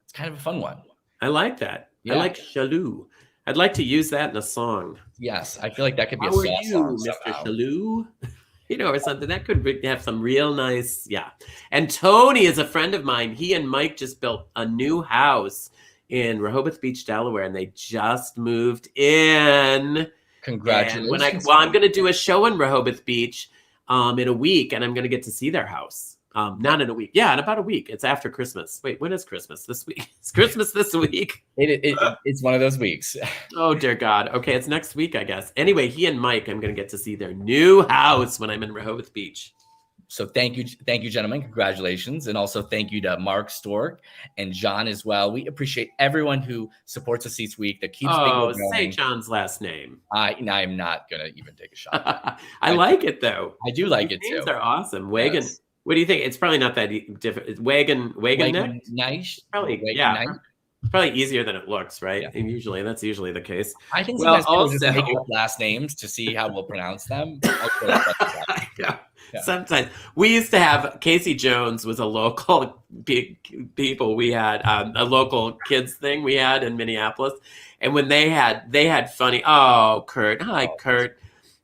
It's kind of a fun one. I like that. Yeah. I like Shalou. I'd like to use that in a song. Yes, I feel like that could be How a are song you, Mr. somehow. Shalou? You know, or something. That could have some real nice, yeah. And Tony is a friend of mine. He and Mike just built a new house in Rehoboth Beach, Delaware, and they just moved in. Congratulations. And I'm going to do a show in Rehoboth Beach in a week, and I'm going to get to see their house. Not in a week. Yeah, in about a week. It's after Christmas. Wait, when is Christmas? This week? It's Christmas this week. It's one of those weeks. Oh, dear God. Okay, it's next week, I guess. Anyway, he and Mike, I'm going to get to see their new house when I'm in Rehoboth Beach. So thank you, gentlemen. Congratulations. And also thank you to Mark Stork and John as well. We appreciate everyone who supports us each week, that keeps Bingo going. Say John's last name. I'm not going to even take a shot. I like it, though. I do like These it, names too. are awesome. Wagon. Yes. What do you think? It's probably not that different. It's Wagon Nice. Probably, Wagon yeah. Nice. Probably easier than it looks, right? Yeah. And that's usually the case. I think Well, sometimes people just also- make up last names to see how we'll pronounce them. Yeah. Yeah. Sometimes we used to have Casey Jones was a local big people we had a local kids thing we had in Minneapolis, and when they had funny Kurt, hi Kurt,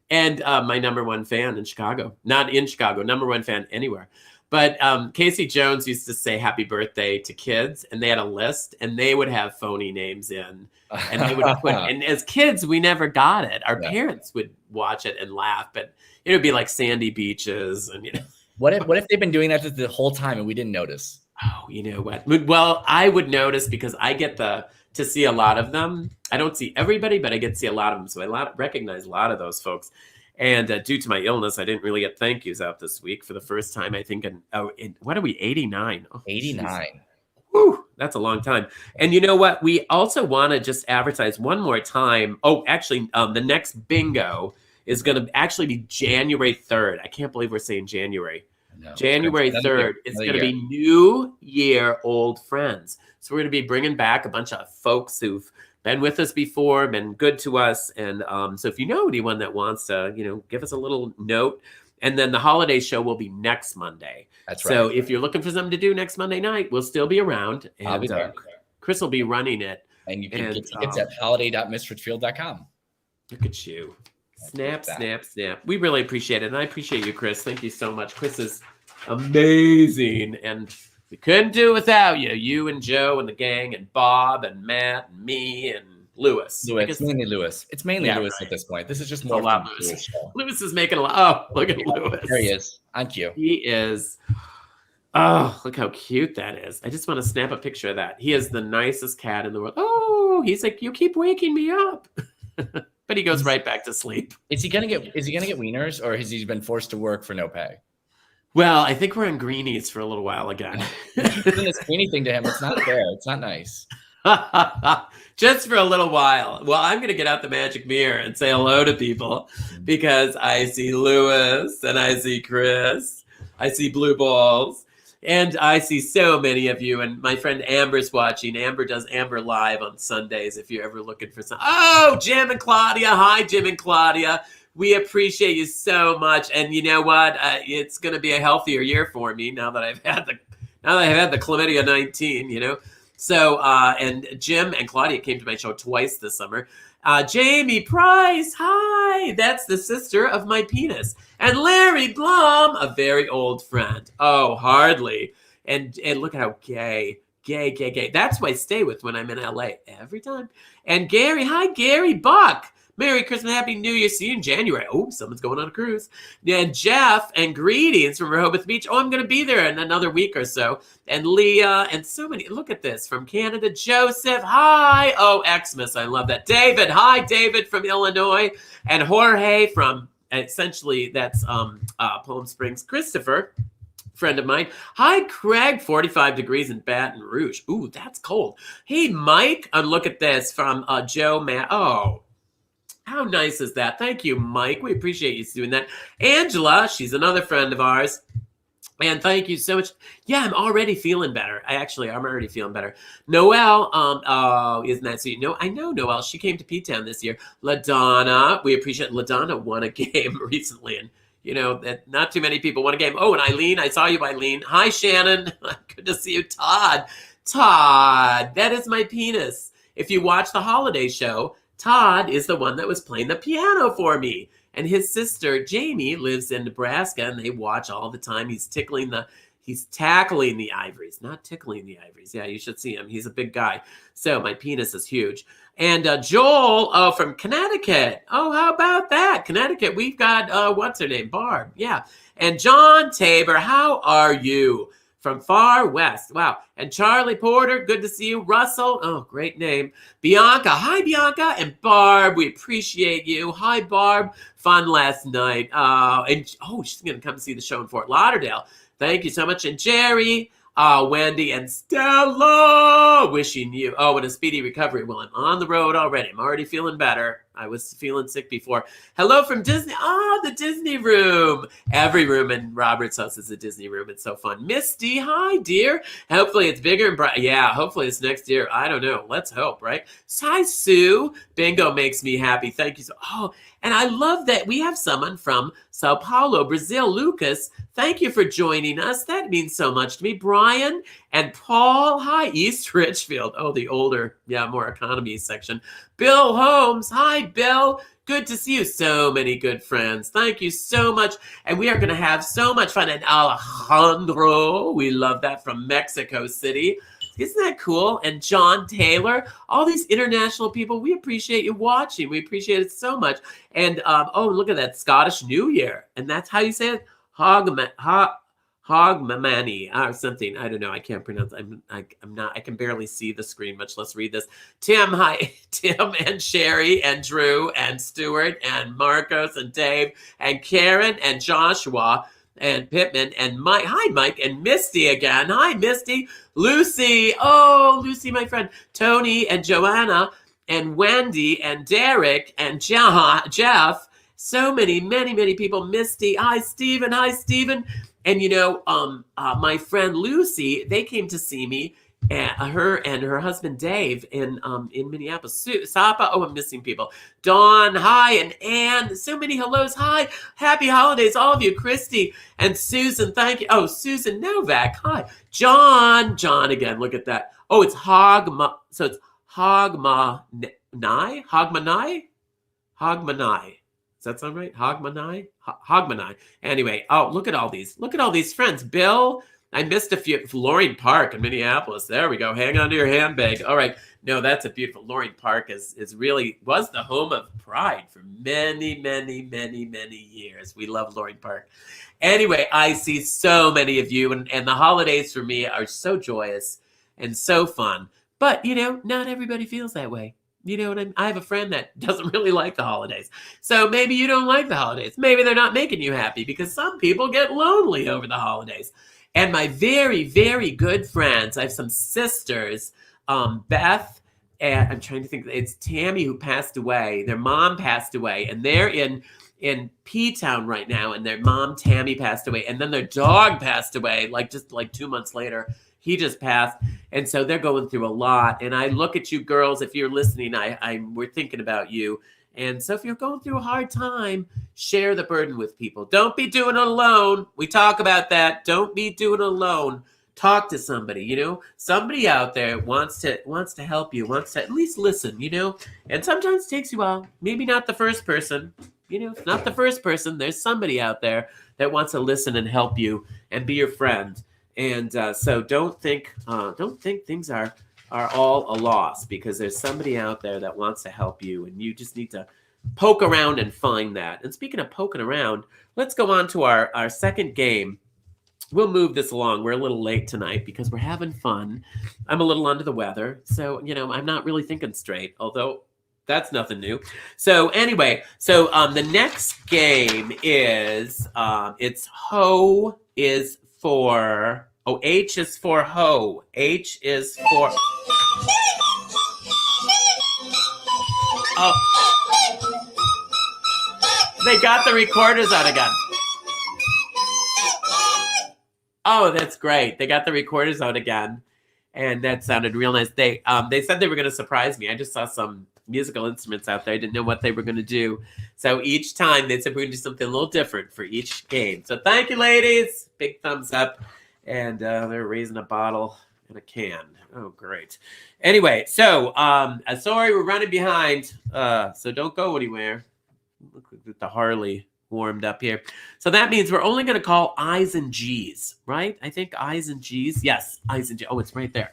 and my number one fan in Chicago, not in Chicago, number one fan anywhere. But Casey Jones used to say happy birthday to kids, and they had a list, and they would have phony names in. And they would put, and as kids, we never got it. Our parents would watch it and laugh, but it would be like sandy beaches. And, what if they've been doing that the whole time and we didn't notice? Oh, you know what? Well, I would notice because I get to see a lot of them. I don't see everybody, but I get to see a lot of them. So I recognize a lot of those folks. And due to my illness, I didn't really get thank yous out this week for the first time, I think. What are we, 89? Oh, 89. Whew, that's a long time. And you know what? We also want to just advertise one more time. Oh, actually, the next bingo is going to actually be January 3rd. I can't believe we're saying January. No, January 3rd. It's going to be New Year, Old Friends. So we're going to be bringing back a bunch of folks who've been with us before, been good to us. And so if you know anyone that wants to, give us a little note. And then the holiday show will be next Monday. That's right. So if you're looking for something to do next Monday night, we'll still be around. And I'll be there. Chris will be running it. And you can get tickets at holiday.mistritchfield.com. Look at you. Snap. We really appreciate it. And I appreciate you, Chris. Thank you so much. Chris is amazing. And we couldn't do it without you. You and Joe and the gang and Bob and Matt and me and Lewis. It's mainly Lewis. It's mainly Lewis at this point. This is just more a lot. Lewis is making a lot. Oh, look at Lewis. There he is. On cue. He is. Oh, look how cute that is. I just want to snap a picture of that. He is the nicest cat in the world. Oh, he's like, you keep waking me up. But he goes right back to sleep. Is he gonna get wieners, or has he been forced to work for no pay? Well, I think we're on greenies for a little while again. Doing this greenie thing to him, it's not fair. It's not nice. Just for a little while. Well, I'm going to get out the magic mirror and say hello to people because I see Lewis and I see Chris. I see Blue Balls. And I see so many of you. And my friend Amber's watching. Amber does Amber Live on Sundays if you're ever looking for some. Oh, Jim and Claudia. Hi, Jim and Claudia. We appreciate you so much. And you know what? It's going to be a healthier year for me now that I've had the chlamydia 19, So, and Jim and Claudia came to my show twice this summer. Jamie Price, hi. That's the sister of my penis. And Larry Blum, a very old friend. Oh, hardly. And look at how gay. That's who I stay with when I'm in LA every time. And Gary, hi, Gary Buck. Merry Christmas, Happy New Year. See you in January. Oh, someone's going on a cruise. And Jeff, and greetings from Rehoboth Beach. Oh, I'm going to be there in another week or so. And Leah, and so many. Look at this. From Canada, Joseph. Hi. Oh, Xmas. I love that. David. Hi, David from Illinois. And Jorge from, essentially, that's Palm Springs. Christopher, friend of mine. Hi, Craig. 45 degrees in Baton Rouge. Ooh, that's cold. Hey, Mike. And look at this from Joe Matt. Oh. How nice is that? Thank you, Mike. We appreciate you doing that. Angela, she's another friend of ours. And thank you so much. Yeah, I'm already feeling better. I'm already feeling better. Noelle, isn't that sweet? No, I know Noelle. She came to P-Town this year. LaDonna, we appreciate LaDonna won a game recently. And, that not too many people won a game. Oh, and Eileen, I saw you, Eileen. Hi, Shannon. Good to see you. Todd, that is my penis. If you watch the holiday show, Todd is the one that was playing the piano for me. And his sister, Jamie, lives in Nebraska, and they watch all the time. He's tackling the ivories, not tickling the ivories. Yeah, you should see him. He's a big guy. So my penis is huge. And Joel, from Connecticut. Oh, how about that? Connecticut, we've got, what's her name? Barb. Yeah. And John Tabor, how are you? From far west. Wow. And Charlie Porter, good to see you. Russell, oh, great name. Bianca, hi, Bianca. And Barb, we appreciate you. Hi, Barb. Fun last night. She's going to come see the show in Fort Lauderdale. Thank you so much. And Jerry, Wendy, and Stella, wishing you, and a speedy recovery. Well, I'm on the road already. I'm already feeling better. I was feeling sick before. Hello from Disney. The Disney room. Every room in Robert's house is a Disney room. It's so fun. Misty, hi, dear. Hopefully it's bigger and bright. Yeah, hopefully it's next year. I don't know. Let's hope, right? Hi, Sue. Bingo makes me happy. Thank you. And I love that we have someone from Sao Paulo, Brazil. Lucas, thank you for joining us. That means so much to me. Brian and Paul, hi, East Richfield. Oh, the older, more economy section. Bill Holmes. Hi, Bill. Good to see you. So many good friends. Thank you so much. And we are going to have so much fun. And Alejandro, we love that, from Mexico City. Isn't that cool? And John Taylor, all these international people, we appreciate you watching. We appreciate it so much. And oh, look at that, Scottish New Year. And that's how you say it? Hogmanay or something. I don't know. I can't pronounce. I'm not. I can barely see the screen, much less read this. Tim, hi, Tim and Sherry and Drew and Stuart and Marcos and Dave and Karen and Joshua and Pittman and Mike. Hi, Mike and Misty again. Hi, Misty. Lucy. Oh, Lucy, my friend. Tony and Joanna and Wendy and Derek and Jeff. So many people. Misty. Hi, Stephen. Hi, Stephen. And my friend Lucy, they came to see me, her and her husband Dave in Minneapolis. Sapa, oh, I'm missing people. Dawn, hi, and Anne, so many hellos. Hi, happy holidays, all of you. Christy and Susan, thank you. Oh, Susan Novak, hi. John again, look at that. Oh, it's so it's Hogmanay. Does that sound right? Hogmanay. Anyway, oh, look at all these. Look at all these friends. Bill, I missed a few. Loring Park in Minneapolis. There we go. Hang on to your handbag. All right. No, that's a beautiful. Loring Park was the home of Pride for many years. We love Loring Park. Anyway, I see so many of you, and the holidays for me are so joyous and so fun. But, not everybody feels that way. You know what I mean? I have a friend that doesn't really like the holidays. So maybe you don't like the holidays. Maybe they're not making you happy, because some people get lonely over the holidays. And my very, very good friends, I have some sisters, Beth, and I'm trying to think, it's Tammy who passed away. Their mom passed away, and they're in P-Town right now, and their mom, Tammy, passed away. And then their dog passed away, just 2 months later. He just passed. And so they're going through a lot. And I look at you girls, if you're listening, we're thinking about you. And so if you're going through a hard time, share the burden with people. Don't be doing it alone. We talk about that. Don't be doing it alone. Talk to somebody, somebody out there wants to help you, wants to at least listen, and sometimes it takes you a while. Maybe not the first person, not the first person. There's somebody out there that wants to listen and help you and be your friend. And so don't think things are all a loss, because there's somebody out there that wants to help you, and you just need to poke around and find that. And speaking of poking around, let's go on to our second game. We'll move this along. We're a little late tonight because we're having fun. I'm a little under the weather, so I'm not really thinking straight, although that's nothing new. So anyway, the next game is it's Ho is for... Oh, H is for ho. H is for... Oh. They got the recorders out again. Oh, that's great. They got the recorders out again. And that sounded real nice. They said they were going to surprise me. I just saw some musical instruments out there. I didn't know what they were going to do. So each time they said we're going to do something a little different for each game. So thank you, ladies. Big thumbs up. And they're raising a bottle and a can. Oh, great. Anyway, so sorry, we're running behind. So don't go anywhere. Look at the Harley warmed up here. So that means we're only going to call I's and G's, right? I think I's and G's. Yes, I's and G's. Oh, it's right there.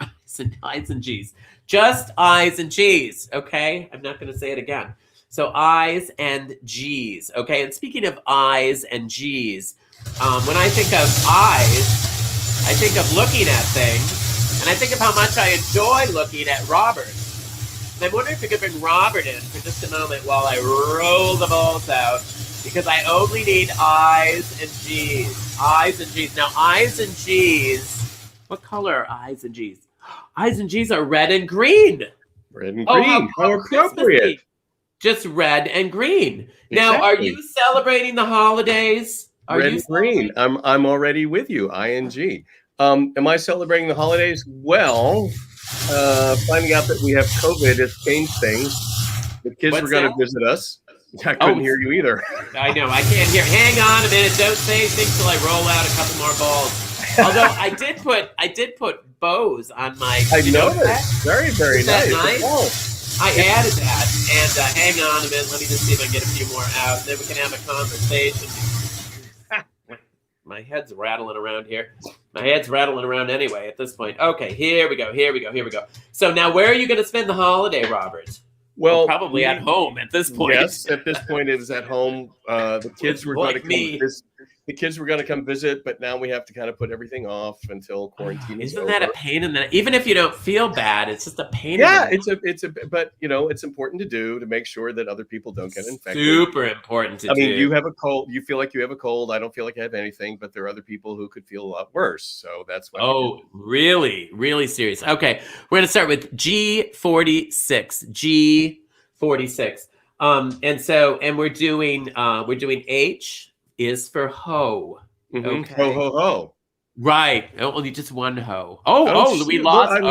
I's and G's. Just I's and G's, okay? I'm not going to say it again. So I's and G's, okay? And speaking of I's and G's, when I think of I's, I think of looking at things, and I think of how much I enjoy looking at Robert. And I wonder if we could bring Robert in for just a moment while I roll the balls out, because I only need I's and G's. I's and G's. Now, I's and G's, what color are I's and G's? I's and G's are red and green. Red and green. How appropriate. Just red and green. Exactly. Now, are you celebrating the holidays? Red and green. I'm already with you. ING. Am I celebrating the holidays? Well, finding out that we have COVID has changed things. The kids were going to visit us. I couldn't hear you either. I know. I can't hear. Hang on a minute. Don't say anything till I roll out a couple more balls. Although I did put bows on my. I noticed. Very, very nice. Nice? I added that, and hang on a minute. Let me just see if I can get a few more out, and then we can have a conversation. My head's rattling around here. My head's rattling around anyway at this point. Okay, here we go. So now, where are you going to spend the holiday, Robert? Well, probably at home at this point. Yes, at this point it is at home. The kids were going to come visit. The kids were going to come visit, but now we have to kind of put everything off until quarantine is over. Isn't that a pain in the? Even if you don't feel bad, it's just a pain. Yeah, but it's important to do to make sure that other people don't get infected. Super important to do. I mean, you have a cold. You feel like you have a cold. I don't feel like I have anything, but there are other people who could feel a lot worse. So that's why. Oh, really, really serious. Okay, we're gonna start with G46. G46. And we're doing H is for ho. Mm-hmm. Okay. Ho ho ho. Right. Only just one ho. We lost.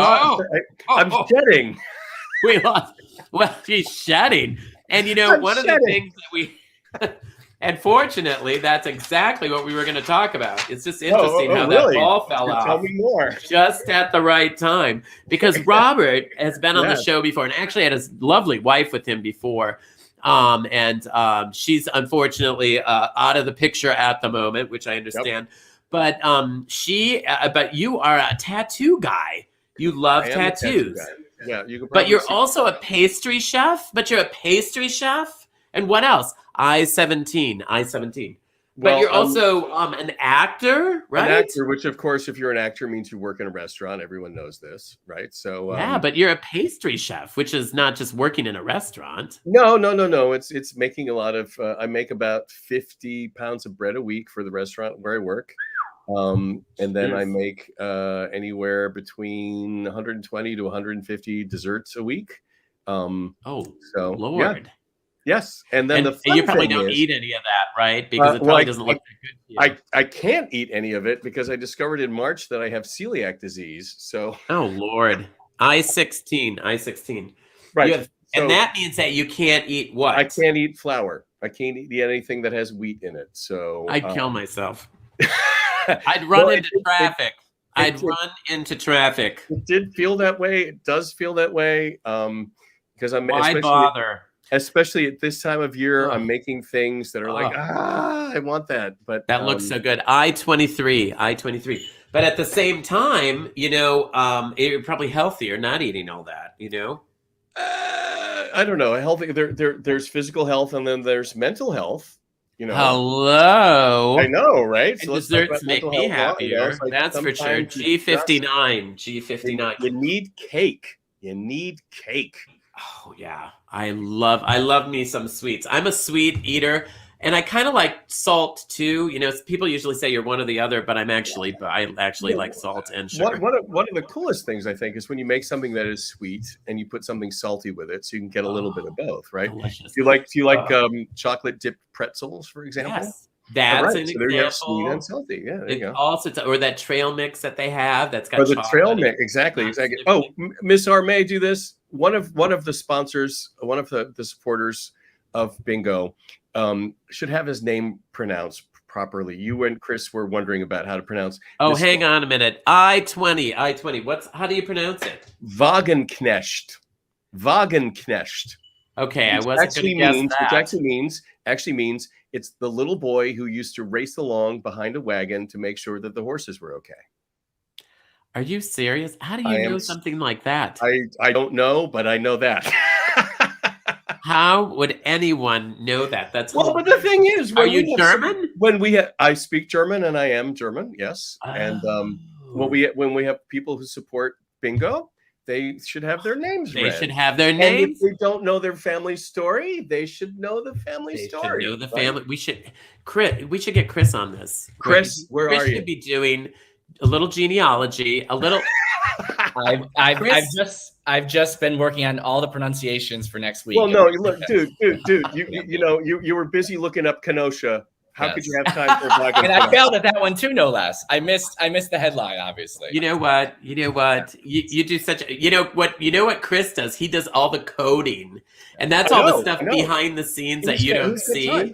I'm shedding. We lost. Well, she's shedding. And one of the things that we and fortunately, that's exactly what we were going to talk about. It's just interesting how really? That ball fell off. Tell me more. Just at the right time. Because Robert has been on the show before and actually had his lovely wife with him before. She's unfortunately out of the picture at the moment, which I understand. Yep. But you are a tattoo guy. You love tattoos. Yeah, you can. But you're also a pastry chef. And what else? I-17. But you're also an actor, right? An actor, which of course, if you're an actor, means you work in a restaurant. Everyone knows this, right? So but you're a pastry chef, which is not just working in a restaurant. No. It's making a lot of. I make about 50 pounds of bread a week for the restaurant where I work, and then I make anywhere between 120 to 150 desserts a week. Lord. Yeah. Yes, and then you probably don't eat any of that, right? Because it probably doesn't look that good. I can't eat any of it because I discovered in March that I have celiac disease. So Lord, I-16, right, and that means that you can't eat what? I can't eat flour. I can't eat anything that has wheat in it. So I'd kill myself. I'd run into traffic. I'd run into traffic. It did feel that way. It does feel that way. Because I'm. Why bother? Especially at this time of year, I'm making things that are like, I want that. But that looks so good. I-23. But at the same time, you're probably healthier not eating all that, I don't know. Healthy. There's physical health, and then there's mental health. Hello. I know, right? So desserts make me happier. That's for sure. G59. You need cake. Oh yeah, I love me some sweets. I'm a sweet eater, and I kind of like salt too. People usually say you're one or the other, but I actually like salt and sugar. One of the coolest things I think is when you make something that is sweet and you put something salty with it, so you can get a little bit of both, right? Delicious. Do you like chocolate dipped pretzels, for example? Yes. That's an example. There you have sweet and salty. Yeah, there you go. Also, or that trail mix that they have that's got the trail mix. Exactly. Oh, Miss R may do this. One of the sponsors, one of the supporters of Bingo, should have his name pronounced properly. You and Chris were wondering about how to pronounce. Hang on a minute. I-20. How do you pronounce it? Wagenknecht. Okay, I wasn't going to guess that. Which actually means it's the little boy who used to race along behind a wagon to make sure that the horses were okay. Are you serious? How do you know something like that? I don't know, but I know that. How would anyone know that? That's but the thing is, are you German? I speak German and I am German, yes. And when we have people who support Bingo, they should have their names read. They should have their names. And if they don't know their family story, they should know the family story. Should know the family. We should get Chris on this. Chris, where are you? Chris should be doing a little genealogy, a little. I've just been working on all the pronunciations for next week. Well, no, look, dude, you were busy looking up Kenosha. How could you have time for a black? And I failed at that one too, no less. I missed the headline, obviously. You know what? You do such. You know what Chris does? He does all the coding, and that's all the stuff behind the scenes that you don't see. I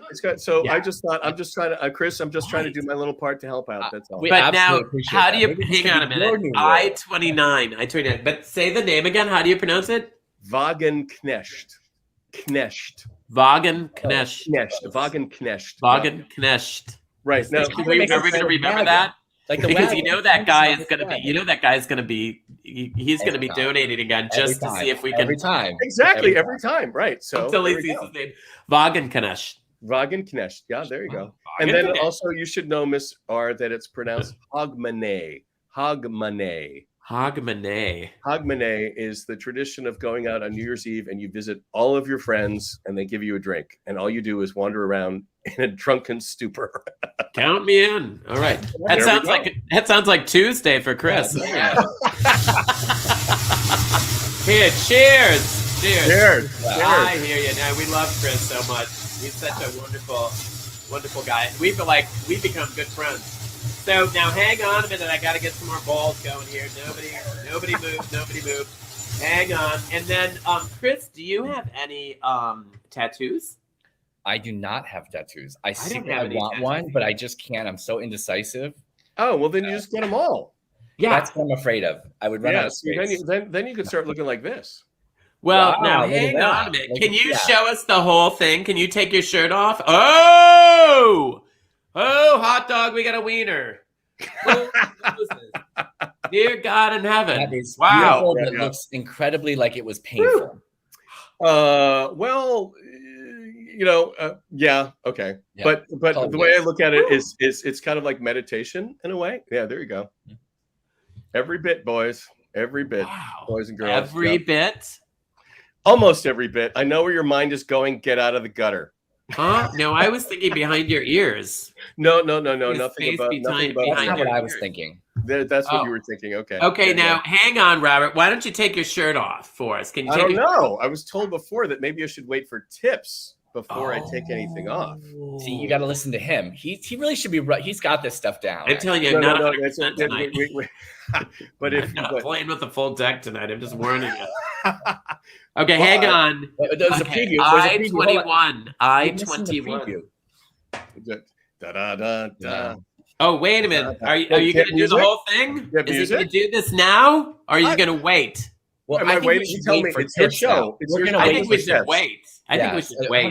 just thought I'm just trying to, Chris. I'm just trying to do my little part to help out. That's all. But now, how do you? Hang on a minute. I-29. But say the name again. How do you pronounce it? Wagenknecht. Knecht. Wagenknecht. Wagenknecht. Wagenknecht. Right. Now, Are we going to remember that? Like the Because wagon. you know that guy is going to be. You know that guy's going to be. He's going to be Every time. donating again just to see if we can. Every time. exactly. Every time. Right. So Until he there we sees go. his name. Wagenknecht. Wagenknecht. Yeah, there you go. And then also you should know, Miss R, that it's pronounced Hogmanay. Hogmanay. Hogmanay. Hogmanay is the tradition of going out on New Year's Eve and you visit all of your friends and they give you a drink. And all you do is wander around in a drunken stupor. Count me in. All right. That sounds like Tuesday for Chris. Yeah. Here, cheers. Cheers. Cheers. I hear you. Now we love Chris so much. He's such a wonderful guy. We feel like we've become good friends. So now hang on a minute. I got to get some more balls going here. Nobody move. Hang on. And then, Chris, do you have any tattoos? I do not have tattoos. I don't want have any one, tattoos. but I just can't. I'm so indecisive. Oh, well, then you just get them all. Yeah. That's what I'm afraid of. I would run out of See, space. then you could start looking like this. Well, Wow, now look at hang that. on a minute. Look Can at you that. show us the whole thing? Can you take your shirt off? Oh, hot dog, we got a wiener. Dear God in heaven. That is Wow. beautiful, but Yeah. looks incredibly like it was painful. Well, yeah, okay. Yeah. But Totally. the way I look at it is it's kind of like meditation in a way. Yeah, there you go. Every bit, boys. Every bit, Wow. boys and girls. Every Yeah. bit? Almost every bit. I know where your mind is going. Get out of the gutter. Huh? No, I was thinking behind your ears. No. His Nothing face about behind- nothing about. That's behind not what your I was ears. thinking. That's what Oh. you were thinking. Okay. Okay, Yeah, now hang on, Robert. Why don't you take your shirt off for us? Can you I take don't your know. I was told before that maybe I should wait for tips before I take anything off. See, you got to listen to him. He really should be. He's got this stuff down. I'm telling you, No, not no, 100% tonight. But if I'm not but- playing with the full deck tonight. I'm just warning you. Okay, hang on. There's a Okay, preview. There's a preview. Hold on. I-21. You missed the I-21. preview. Da da da da. Oh, wait a minute. Are you Get going to do the music? whole thing? Get Is he going to music? do this now? Or are you I- going to wait? Well, Am I think we waiting? should You tell wait me. for It's your tips show. now. It's We're your gonna show. I wait think for we tips. should wait. I think we should wait.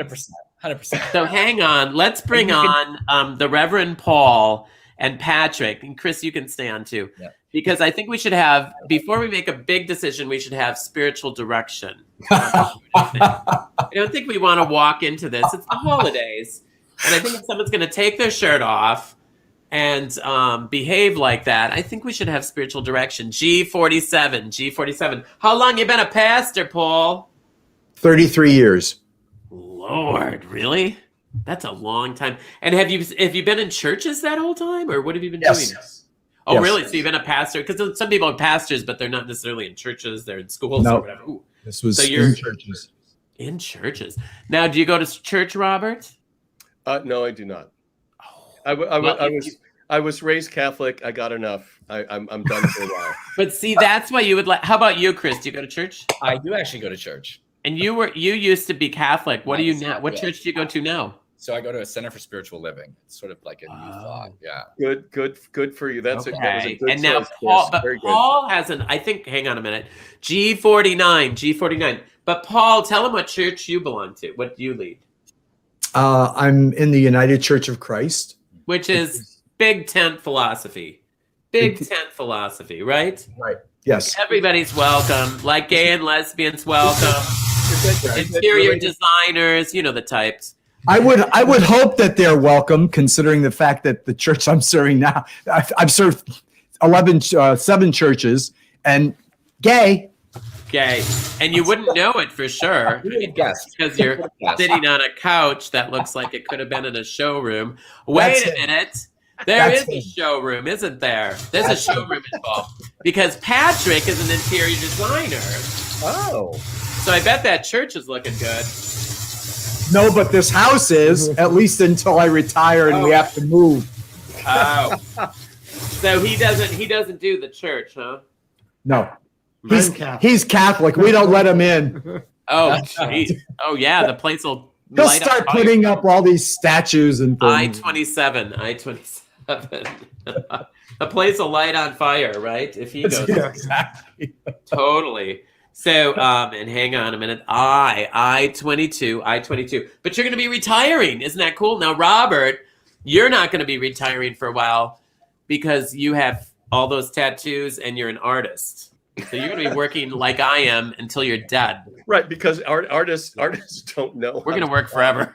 100%. So hang on. Let's bring on the Reverend Paul and Patrick. And Chris, you can stay on too. Yeah. Because I think we should have, before we make a big decision, we should have spiritual direction. I don't think we want to walk into this. It's the holidays. And I think if someone's going to take their shirt off and behave like that, I think we should have spiritual direction. G47. How long you been a pastor, Paul? 33 years. Lord, really? That's a long time. And have you been in churches that whole time, or what have you been Yes. doing? Oh, Yes. really? So you've been a pastor? Because some people are pastors, but they're not necessarily in churches. They're in schools No. or whatever. Ooh, This was So you're- in churches. in churches. Now, do you go to church, Robert? No, I do not. Oh, well, I was raised Catholic. I got enough. I'm done for a while. but see, that's why you would like. How about you, Chris? Do you go to church? I do actually go to church. And you used to be Catholic. What do you now? What Yeah. church do you go to now? So I go to a Center for Spiritual Living. It's sort of like a new thought. Yeah. Good for you. That was a Okay. good And now choice, Paul, Chris. but Very good. Paul has an. I think. Hang on a minute. G49. But Paul, tell him what church you belong to. What do you lead? I'm in the United Church of Christ. Which is big tent philosophy. Big tent philosophy, right? Right. Yes. Everybody's welcome. Like gay and lesbians welcome. Interior designers, you know the types. I would hope that they're welcome, considering the fact that the church I'm serving now, I've served 7 churches, and gay. Gay. And you wouldn't know it for sure. Good guess. Because you're Yes. sitting on a couch that looks like it could have been in a showroom. Wait That's a it. minute. There That's is a it. showroom, isn't there? There's a showroom involved. Because Patrick is an interior designer. Oh, So I bet that church is looking good. No, but this house is, at least until I retire and we have to move. Oh. So he doesn't do the church, huh? No. I'm Catholic. He's Catholic. We don't let him in. Oh, jeez. Oh, yeah. The place will He'll light start on fire. putting up all these statues and things. I-27. The place will light on fire, right? If he goes. Yeah, exactly. Totally. So, and hang on a minute. I-22. But you're going to be retiring. Isn't that cool? Now, Robert, you're not going to be retiring for a while because you have all those tattoos and you're an artist. So you're going to be working like I am until you're dead. Right, because artists don't know. We're going to work forever.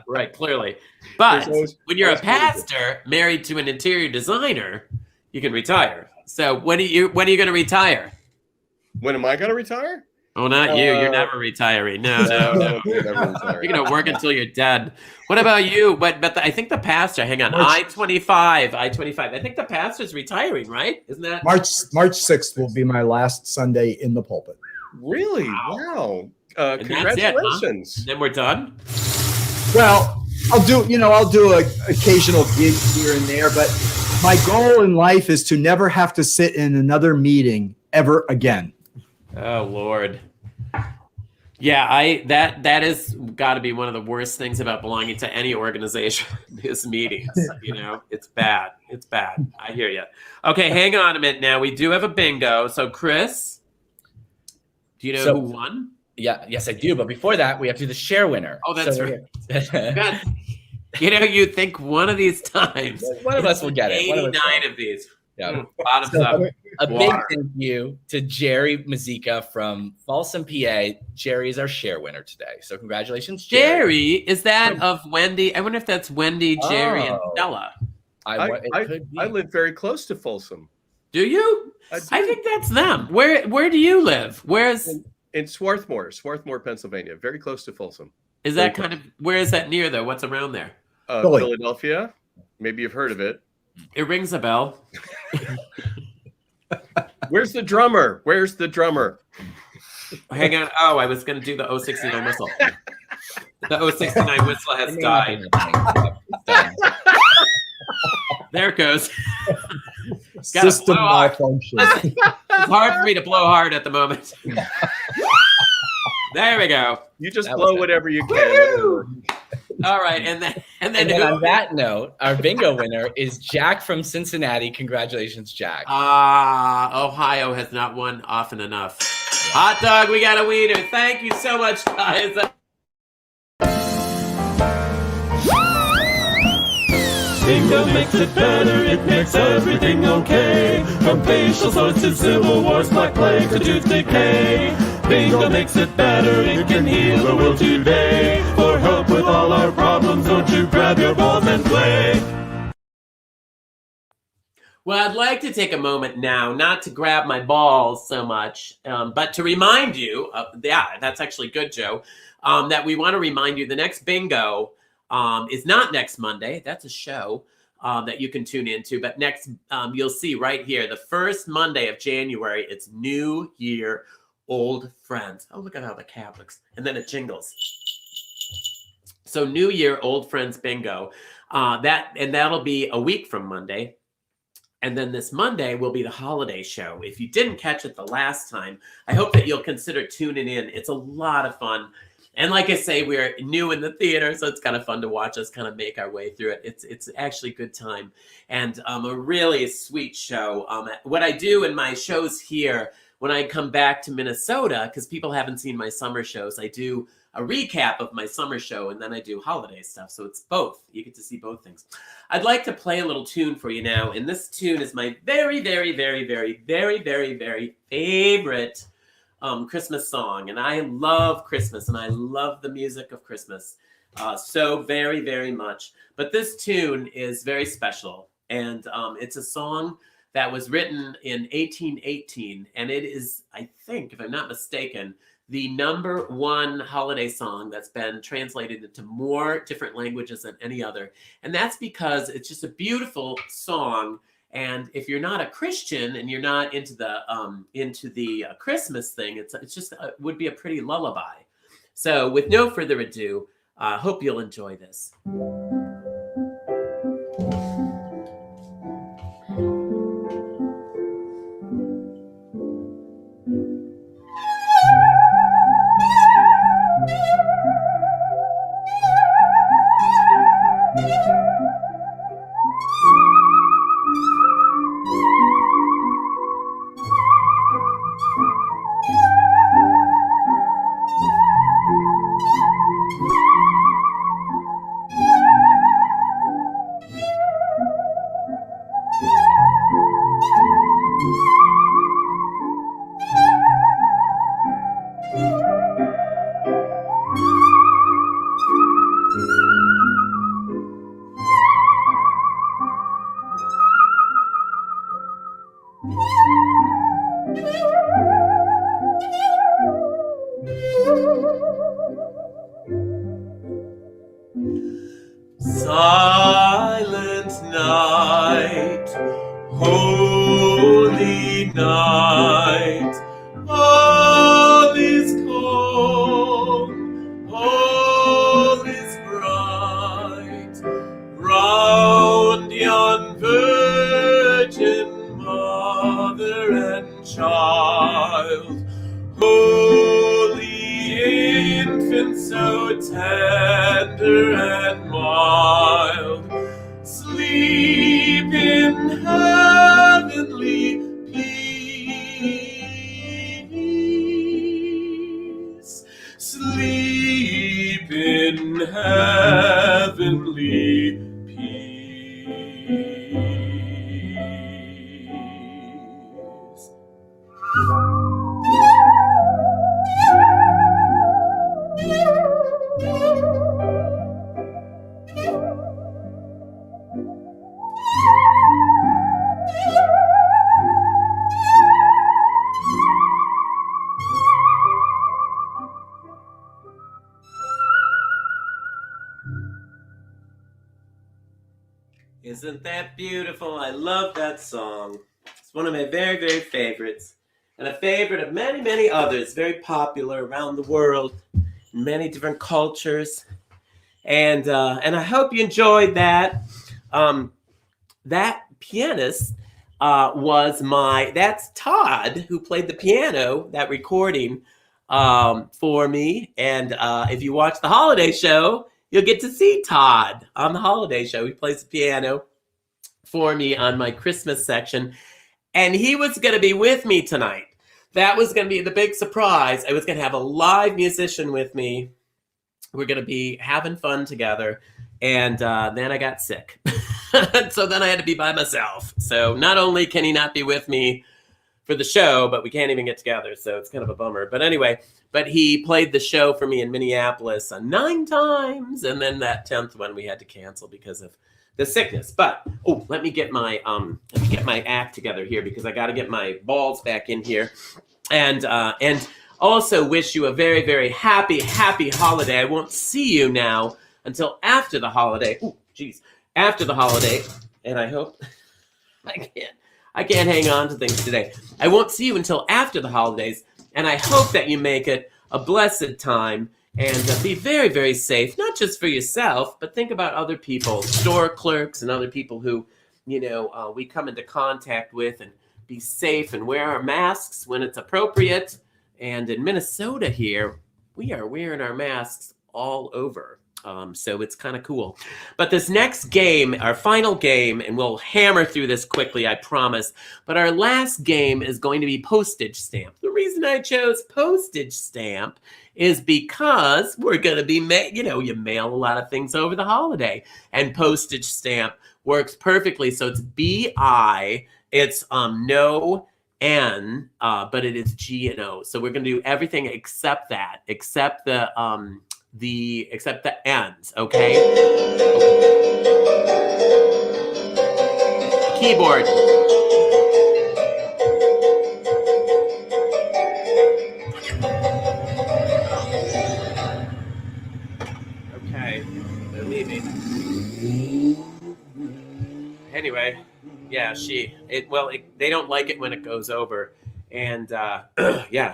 Right, clearly. But when you're a pastor married to an interior designer, you can retire. So when are you going to retire? When am I going to retire? Oh, not you. You're never retiring. No. You're going to work until you're dead. What about you? But I think the pastor, hang on, I-25. I think the pastor's retiring, right? Isn't that? March 6th will be my last Sunday in the pulpit. Really? Wow. And Congratulations. That's it, huh? Then we're done? Well, I'll do an occasional gig here and there, but my goal in life is to never have to sit in another meeting ever again. Oh, Lord. Yeah, that is got to be one of the worst things about belonging to any organization is meetings. It's bad. It's bad. I hear you. Okay, hang on a minute now. We do have a bingo. So, Chris, do you know who won? Yeah, yes, I do. But before that, we have to do the share winner. Oh, that's right. God, you'd think one of these times. One of us will get it. 89 of these. Yeah. Bottoms up. A big thank you to Jerry Mazika from Folsom, PA. Jerry is our share winner today. So congratulations, Jerry. Is that of Wendy? I wonder if that's Wendy, Jerry, and Stella. I live very close to Folsom. Do you? I think that's them. Where do you live? Where's in Swarthmore, Pennsylvania, very close to Folsom. Is that kind of where is that near though? What's around there? Philadelphia. Maybe you've heard of it. It rings a bell. Where's the drummer? Hang on. Oh, I was going to do the 069 whistle. The 069 whistle has died. There it goes. System malfunction. It's hard for me to blow hard at the moment. There we go. You just blow whatever you can. All right, and then on that note, our bingo winner is Jack from Cincinnati. Congratulations, Jack. Ohio has not won often enough. Hot dog, we got a wiener. Thank you so much, guys. Bingo makes it better, it makes everything okay. From facial sores to civil wars, black plague to tooth decay. Bingo makes it better, it can heal the world today. For help with all our problems, don't you grab your balls and play. Well, I'd like to take a moment now, not to grab my balls so much, but to remind you, that's actually good, Joe, that we want to remind you the next bingo is not next Monday. That's a show that you can tune into. But next, you'll see right here, the first Monday of January, it's New Year, Old Friends. Oh, look at how the cat looks. And then it jingles. So New Year, Old Friends bingo. That'll be a week from Monday. And then this Monday will be the holiday show. If you didn't catch it the last time, I hope that you'll consider tuning in. It's a lot of fun. And like I say, we're new in the theater, so it's kind of fun to watch us kind of make our way through it. It's actually a good time and a really sweet show. What I do in my shows here, when I come back to Minnesota, because people haven't seen my summer shows, I do a recap of my summer show, and then I do holiday stuff. So it's both. You get to see both things. I'd like to play a little tune for you now, and this tune is my very, very, very, very, very, very, very favorite Christmas song. And I love Christmas, and I love the music of Christmas so very, very much. But this tune is very special, and it's a song that was written in 1818, and it is, I think, if I'm not mistaken, the #1 holiday song that's been translated into more different languages than any other. And that's because it's just a beautiful song. And if you're not a Christian and you're not into the Christmas thing, it's just would be a pretty lullaby. So with no further ado, hope you'll enjoy this. Silent night, holy night, all is calm, all is bright, round yon virgin mother and child, holy infant so tender and mild, sleep in heavenly peace, sleep in heavenly peace. Isn't that beautiful? I love that song. It's one of my very, very favorites. And a favorite of many, many others. Very popular around the world. In many different cultures. And I hope you enjoyed that. That pianist that's Todd, who played the piano, that recording for me. And if you watch the holiday show, you'll get to see Todd on the holiday show. He plays the piano for me on my Christmas section. And he was going to be with me tonight. That was going to be the big surprise. I was going to have a live musician with me. We're going to be having fun together. And then I got sick. So then I had to be by myself. So not only can he not be with me for the show, but we can't even get together. So it's kind of a bummer. But anyway, he played the show for me in Minneapolis 9 times. And then that 10th one we had to cancel because of the sickness. But let me get my act together here, because I got to get my balls back in here. And also wish you a very, very happy holiday. I won't see you now until after the holiday. After the holiday. And I hope I can't hang on to things today. I won't see you until after the holidays, and I hope that you make it a blessed time and be very, very safe, not just for yourself, but think about other people, store clerks and other people who, we come into contact with, and be safe and wear our masks when it's appropriate. And in Minnesota here, we are wearing our masks all over. So it's kind of cool. But this next game, our final game, and we'll hammer through this quickly, I promise. But our last game is going to be postage stamp. The reason I chose postage stamp is because we're going to be, you mail a lot of things over the holiday. And postage stamp works perfectly. So it's B-I, it's no N, but it is G and O. So we're going to do everything except that, except the ends, okay? Keyboard. Okay, they're leaving. Anyway, yeah, they don't like it when it goes over. And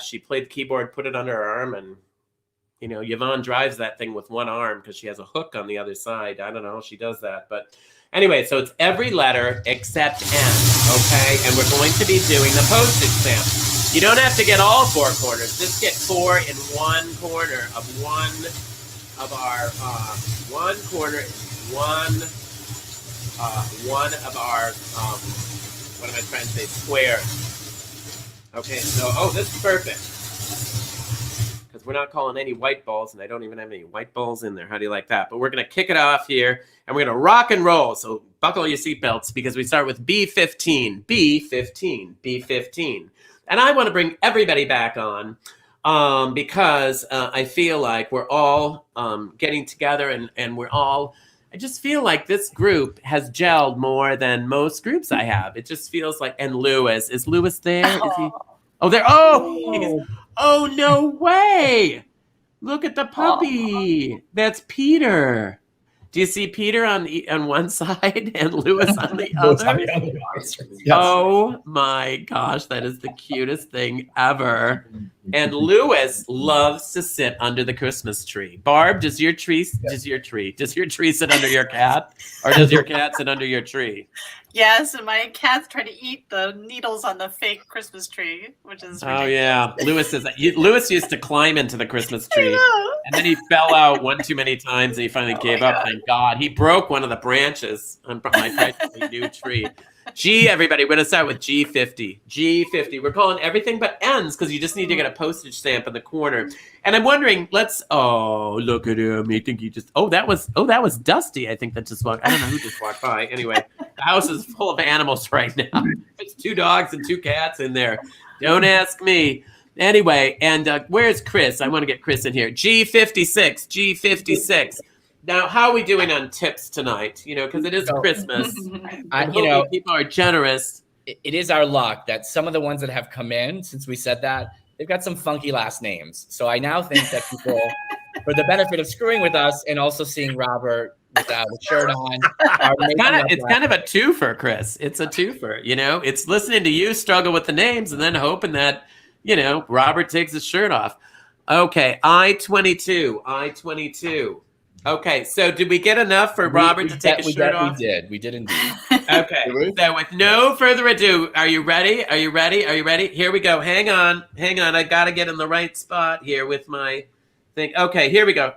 she played the keyboard, put it under her arm, and Yvonne drives that thing with one arm because she has a hook on the other side. I don't know how she does that. But anyway, so it's every letter except N, okay? And we're going to be doing the postage stamp. You don't have to get all 4 corners. Just get 4 in one corner of one of our, one corner, one of our, what am I trying to say, squares. Okay, so, this is perfect. Because we're not calling any white balls, and I don't even have any white balls in there. How do you like that? But we're going to kick it off here, and we're going to rock and roll. So buckle your seatbelts, because we start with B15, B15, B15. And I want to bring everybody back on because I feel like we're all getting together, and we're all, I just feel like this group has gelled more than most groups I have. It just feels like, and Lewis, is Lewis there? Is he? Oh, there. Oh, no way. Look at the puppy. That's Peter. Do you see Peter on one side and Lewis on the other? Yes. Oh my gosh, that is the cutest thing ever. And Lewis loves to sit under the Christmas tree. Barb, does your tree sit under your cat, or does your cat sit under your tree? Yes, and my cat's trying to eat the needles on the fake Christmas tree, which is ridiculous. Oh yeah, Lewis used to climb into the Christmas tree, and then he fell out one too many times, and he finally gave up. Thank God, he broke one of the branches on my practically new tree. Everybody, we're gonna start with G50. G50. We're calling everything but ends because you just need to get a postage stamp in the corner. And I'm wondering, look at him. I think that was Dusty. I think that just walked. I don't know who just walked by. Anyway, the house is full of animals right now. There's 2 dogs and 2 cats in there. Don't ask me. Anyway, and where's Chris? I want to get Chris in here. G56. G56. Now, how are we doing on tips tonight? Because it is Christmas. People are generous. It is our luck that some of the ones that have come in since we said that, they've got some funky last names. So I now think that people, for the benefit of screwing with us and also seeing Robert without a shirt on, it's kind of a twofer, Chris. It's a twofer. It's listening to you struggle with the names and then hoping that Robert takes his shirt off. Okay, I-22. Okay, so did we get enough for Robert to take his shirt off? We did indeed. Okay, so with no further ado, are you ready? Here we go. Hang on. I got to get in the right spot here with my thing. Okay, here we go.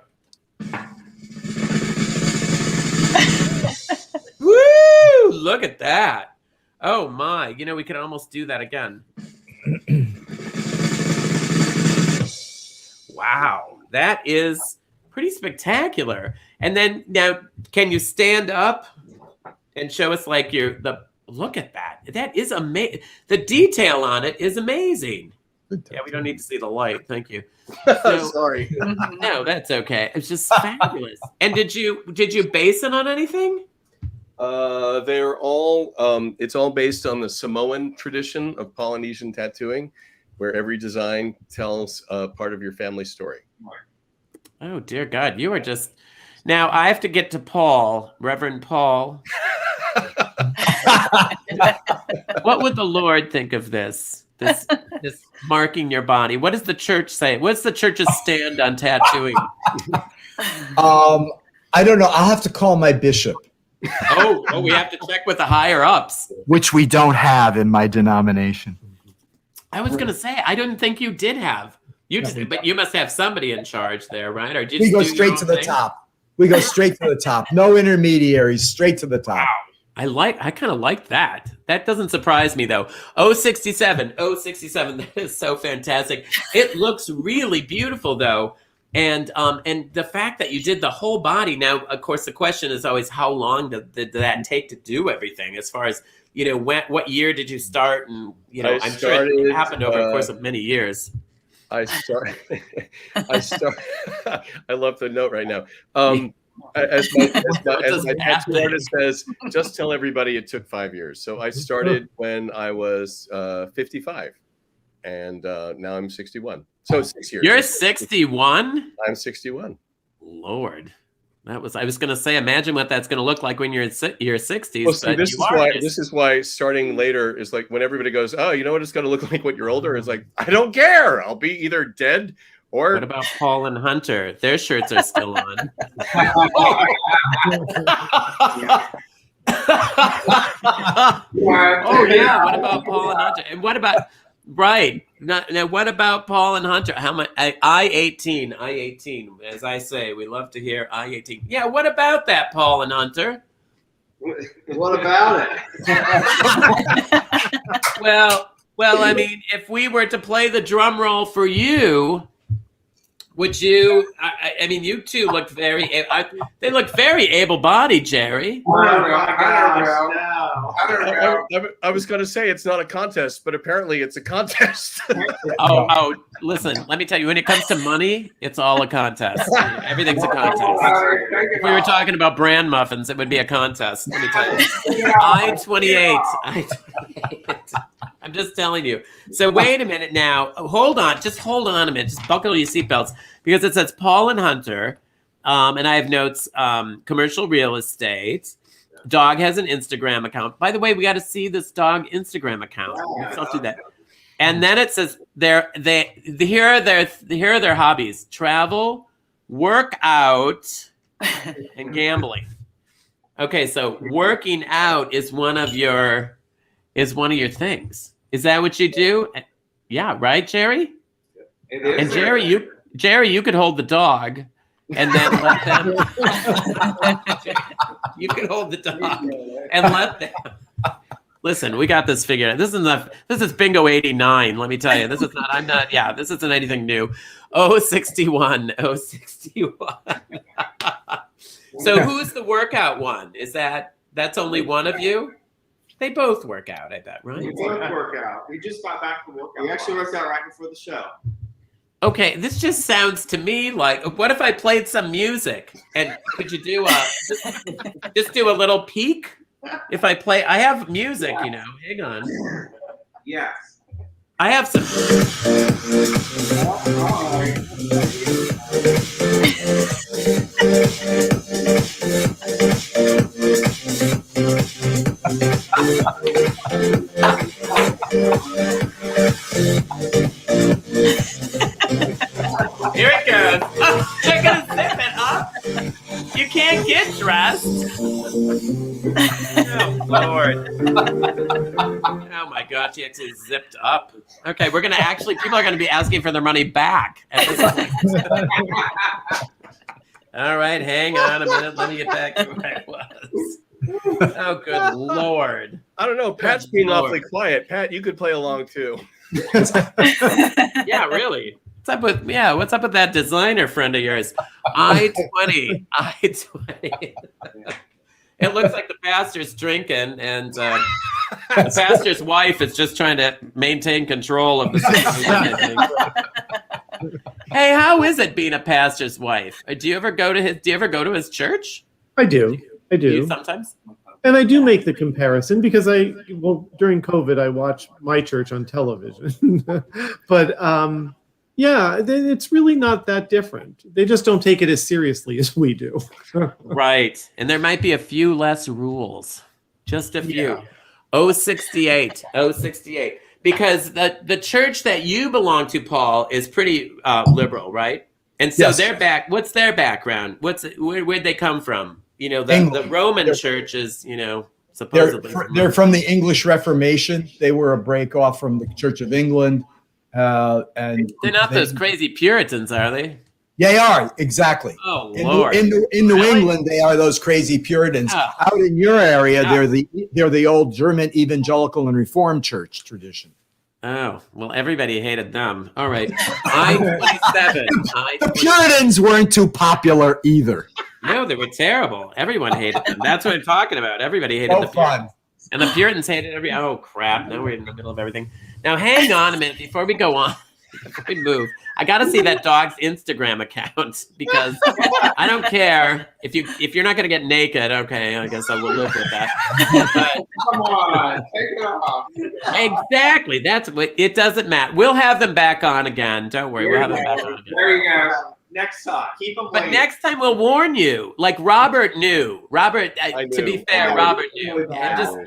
Woo! Look at that. Oh my, we could almost do that again. Wow, that is pretty spectacular. And then now, can you stand up and show us look at that. That is amazing. The detail on it is amazing. Yeah, we don't need to see the light. Thank you. Sorry. No, that's okay. It's just fabulous. And did you base it on anything? They're all it's all based on the Samoan tradition of Polynesian tattooing, where every design tells part of your family story. Oh, dear God. You are just... Now, I have to get to Paul, Reverend Paul. What would the Lord think of this marking your body? What does the church say? What's the church's stand on tattooing? I don't know. I'll have to call my bishop. Oh, we have to check with the higher ups. Which we don't have in my denomination. I was going to say, I didn't think you did have. But you must have somebody in charge there, right? Or we go straight to the top. We go straight to the top. No intermediaries, straight to the top. Wow. I kind of like that. That doesn't surprise me though. 067. That is so fantastic. It looks really beautiful though. And the fact that you did the whole body. Now, of course, the question is always how long did that take to do everything? As far as what year did you start? And I'm sure it happened over the course of many years. I love the note right now. As my tattoo artist says, just tell everybody it took 5 years. So I started when I was 55, and now I'm 61. So 6 years. You're 61? I'm 61. Lord. I was going to say, imagine what that's going to look like when you're in your 60s. Well, see, this is why starting later is like when everybody goes, oh, you know what it's going to look like when you're older? It's like, I don't care. I'll be either dead or... What about Paul and Hunter? Their shirts are still on. Oh, yeah. What about Paul and Hunter? And what about... Right. Now, what about Paul and Hunter? How much? I-18. As I say, we love to hear I-18. Yeah, what about that, Paul and Hunter? What about it? Well, I mean, if we were to play the drum roll for you, would you? I mean, you two look very. They look very able-bodied, Jerry. I was going to say it's not a contest, but apparently it's a contest. Oh, listen, let me tell you, when it comes to money, it's all a contest. Everything's a contest. If we were talking about brand muffins, it would be a contest. Let me tell you. I-28. I'm just telling you. So wait a minute now. Hold on. Just hold on a minute. Just buckle your seatbelts because it says Paul and Hunter. And I have notes, commercial real estate. Dog has an Instagram account. By the way, we got to see this dog Instagram account. Let's do that. And then it says here are their hobbies: travel, work out, and gambling. Okay, so working out is one of your things. Is that what you do? Yeah, right, Jerry? It is. And Jerry, you could hold the dog and then let them. You could hold the dog and let them. Listen, we got this figured out. This is bingo 89. Let me tell you, this isn't anything new. 061. So who's the workout one? That's only one of you? They both work out, I bet, right? We both work out. We just got back from workout. We actually worked out right before the show. Okay, this just sounds to me like, what if I played some music? And could you do just do a little peek? If I have music, hang on. Yes. I have some. Here it goes. Oh, they're gonna zip it up. You can't get dressed. Oh Lord. Oh my gosh, he actually zipped up. Okay, people are gonna be asking for their money back at this point. All right, hang on a minute. Let me get back to where I was. Oh, good Lord. I don't know. Pat's being awfully quiet. Pat, you could play along too. Yeah, really. What's up with that designer friend of yours? I-20. It looks like the pastor's drinking, and the pastor's wife is just trying to maintain control of the situation. Hey, how is it being a pastor's wife? Do you ever go to his church? I do. Sometimes. And I do make the comparison because during COVID, I watch my church on television. But it's really not that different. They just don't take it as seriously as we do. Right. And there might be a few less rules. Just a few. Yeah. 068. Because the church that you belong to, Paul, is pretty liberal, right? And so what's their background? Where'd they come from? The Roman church is, supposedly. They're from the English Reformation. They were a break off from the Church of England. And they're not those crazy Puritans, are they? They are, exactly. Oh, Lord. In New England, they are those crazy Puritans. Oh. Out in your area, they're the old German evangelical and Reformed church tradition. Oh, well, everybody hated them. All right. I-27. The Puritans weren't too popular either. No, they were terrible. Everyone hated them. That's what I'm talking about. Everybody hated the Puritans. And the Puritans hated oh, crap. Now we're in the middle of everything. Now, hang on a minute before we go on. Before we move, I got to see that dog's Instagram account because I don't care if you're not going to get naked. Okay, I guess I will live with that. But, come on, take it off. Exactly. That's what it doesn't matter. We'll have them back on again. Don't worry. We'll have them back on again. There you go. Next time, keep them. But next time we'll warn you. Like Robert knew. Robert, to be fair, Robert knew. And just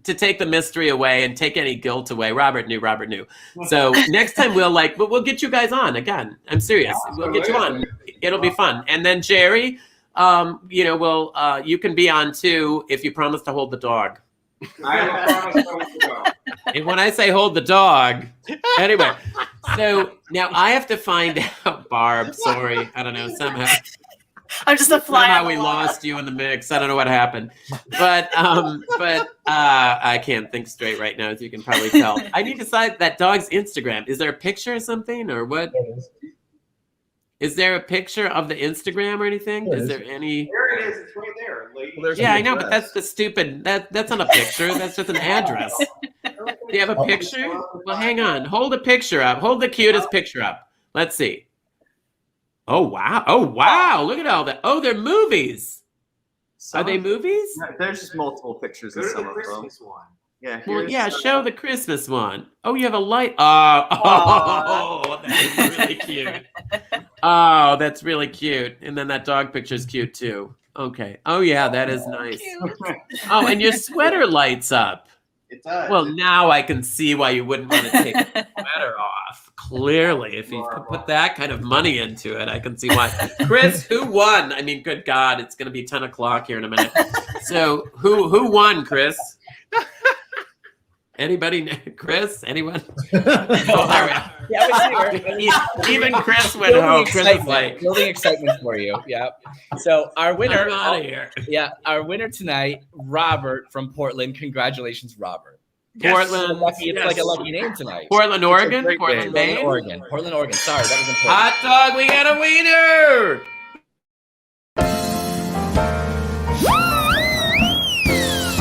to take the mystery away and take any guilt away. Robert knew. So next time we'll get you guys on again. I'm serious. We'll get you on. It'll be fun. And then Jerry, you can be on too if you promise to hold the dog. I will promise to hold the dog. And when I say hold the dog, anyway. So now I have to find out, Barb. Sorry, I don't know. Somehow I'm just a fly. Somehow we lost you in the mix. I don't know what happened, but I can't think straight right now, as you can probably tell. I need to decide that dog's Instagram. Is there a picture or something, or what? Is there a picture of the Instagram or anything? Is there any? There it is. It's right there. Lady. Yeah, I know, but that's the stupid. That's not a picture. That's just an address. Do you have a picture? Well, hang on. Hold a picture up. Hold the cutest picture up. Let's see. Oh, wow. Look at all that. Oh, they're movies. Are they movies? No, there's just multiple pictures of some of them. One. Yeah. Well, show the Christmas one. Oh, you have a light. Oh, that's really cute. Oh, that's really cute. And then that dog picture is cute too. Okay. Oh yeah, that is nice. Oh, and your sweater lights up. It does. Well, now I can see why you wouldn't want to take the sweater off. Clearly, if you put that kind of money into it, I can see why. Chris, who won? I mean, good God, it's going to be 10 o'clock here in a minute. So who won, Chris? Anybody? Chris? Anyone? Yeah, Even Chris went home. Chris is like, building excitement for you. Yeah. So our winner, I'm out of here. Yeah, our winner tonight, Robert from Portland. Congratulations, Robert. Portland. It's like a lucky name tonight. Portland, Oregon. great Portland, name. Maine. Portland, Oregon. Sorry, that was important. Hot dog, we got a wiener.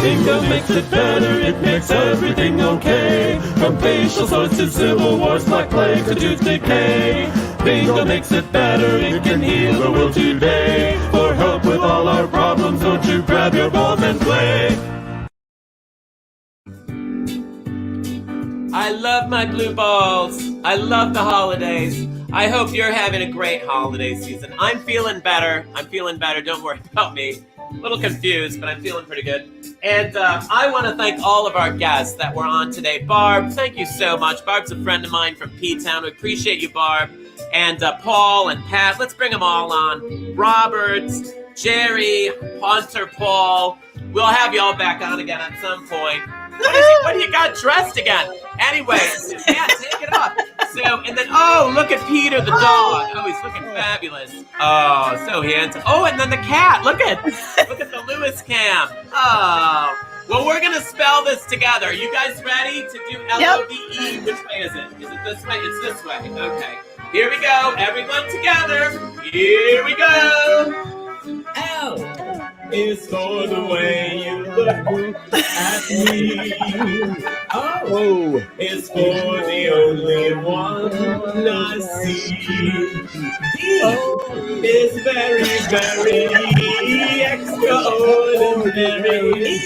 Bingo makes it better, it makes everything okay. From facial sores to civil wars, black plague to tooth decay. Bingo makes it better, it can heal the world today. For help with all our problems, don't you grab your balls and play. I love my blue balls. I love the holidays. I hope you're having a great holiday season. I'm feeling better. Don't worry about me. A little confused, but I'm feeling pretty good. And I want to thank all of our guests that were on today. Barb, thank you so much. Barb's a friend of mine from P-Town. We appreciate you, Barb. And Paul and Pat, let's bring them all on. Robert, Jerry, Hunter, Paul. We'll have you all back on again at some point. What do you got dressed again? Anyway, yeah, take it off. So, and then, oh, look at Peter the dog. Oh, he's looking fabulous. Oh, so handsome. Oh, and then the cat. Look at the Lewis cam. Oh, well, we're gonna spell this together. Are you guys ready to do L-O-V-E? Which way is it? Is it this way? It's this way. Okay. Here we go. Everyone together. Here we go. L is for the way you look at me. O is for the only one I see. D is very, very extraordinary. E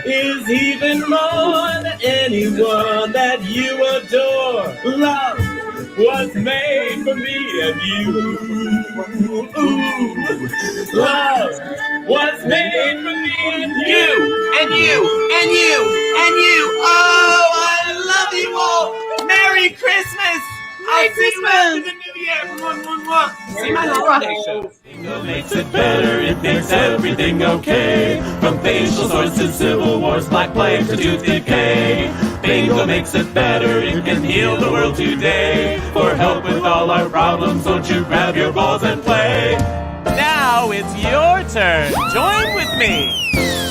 is even more than anyone that you adore. Love was made for me and you. Ooh. Love was made for me and you, and you, and you, and you. Oh, I love you all. Merry Christmas. I'll see you after the new year. See my holiday show. Bingo makes it better, it makes everything okay. From facial sores to civil wars, black plague to tooth decay. Bingo makes it better, it can heal the world today. For help with all our problems, don't you grab your balls and play. Now it's your turn. Join with me.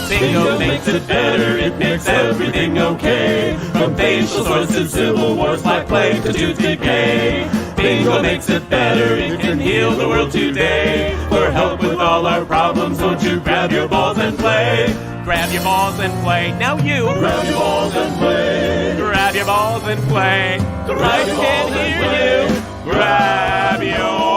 Bingo makes it better, it makes everything okay. From facial sores to civil wars, black plague to tooth decay. Bingo makes it better, it can heal the world today. For help with all our problems, don't you grab your balls and play. Grab your balls and play. Now you. Grab your balls and play. Grab your balls and play. Grab your balls and play. Grab your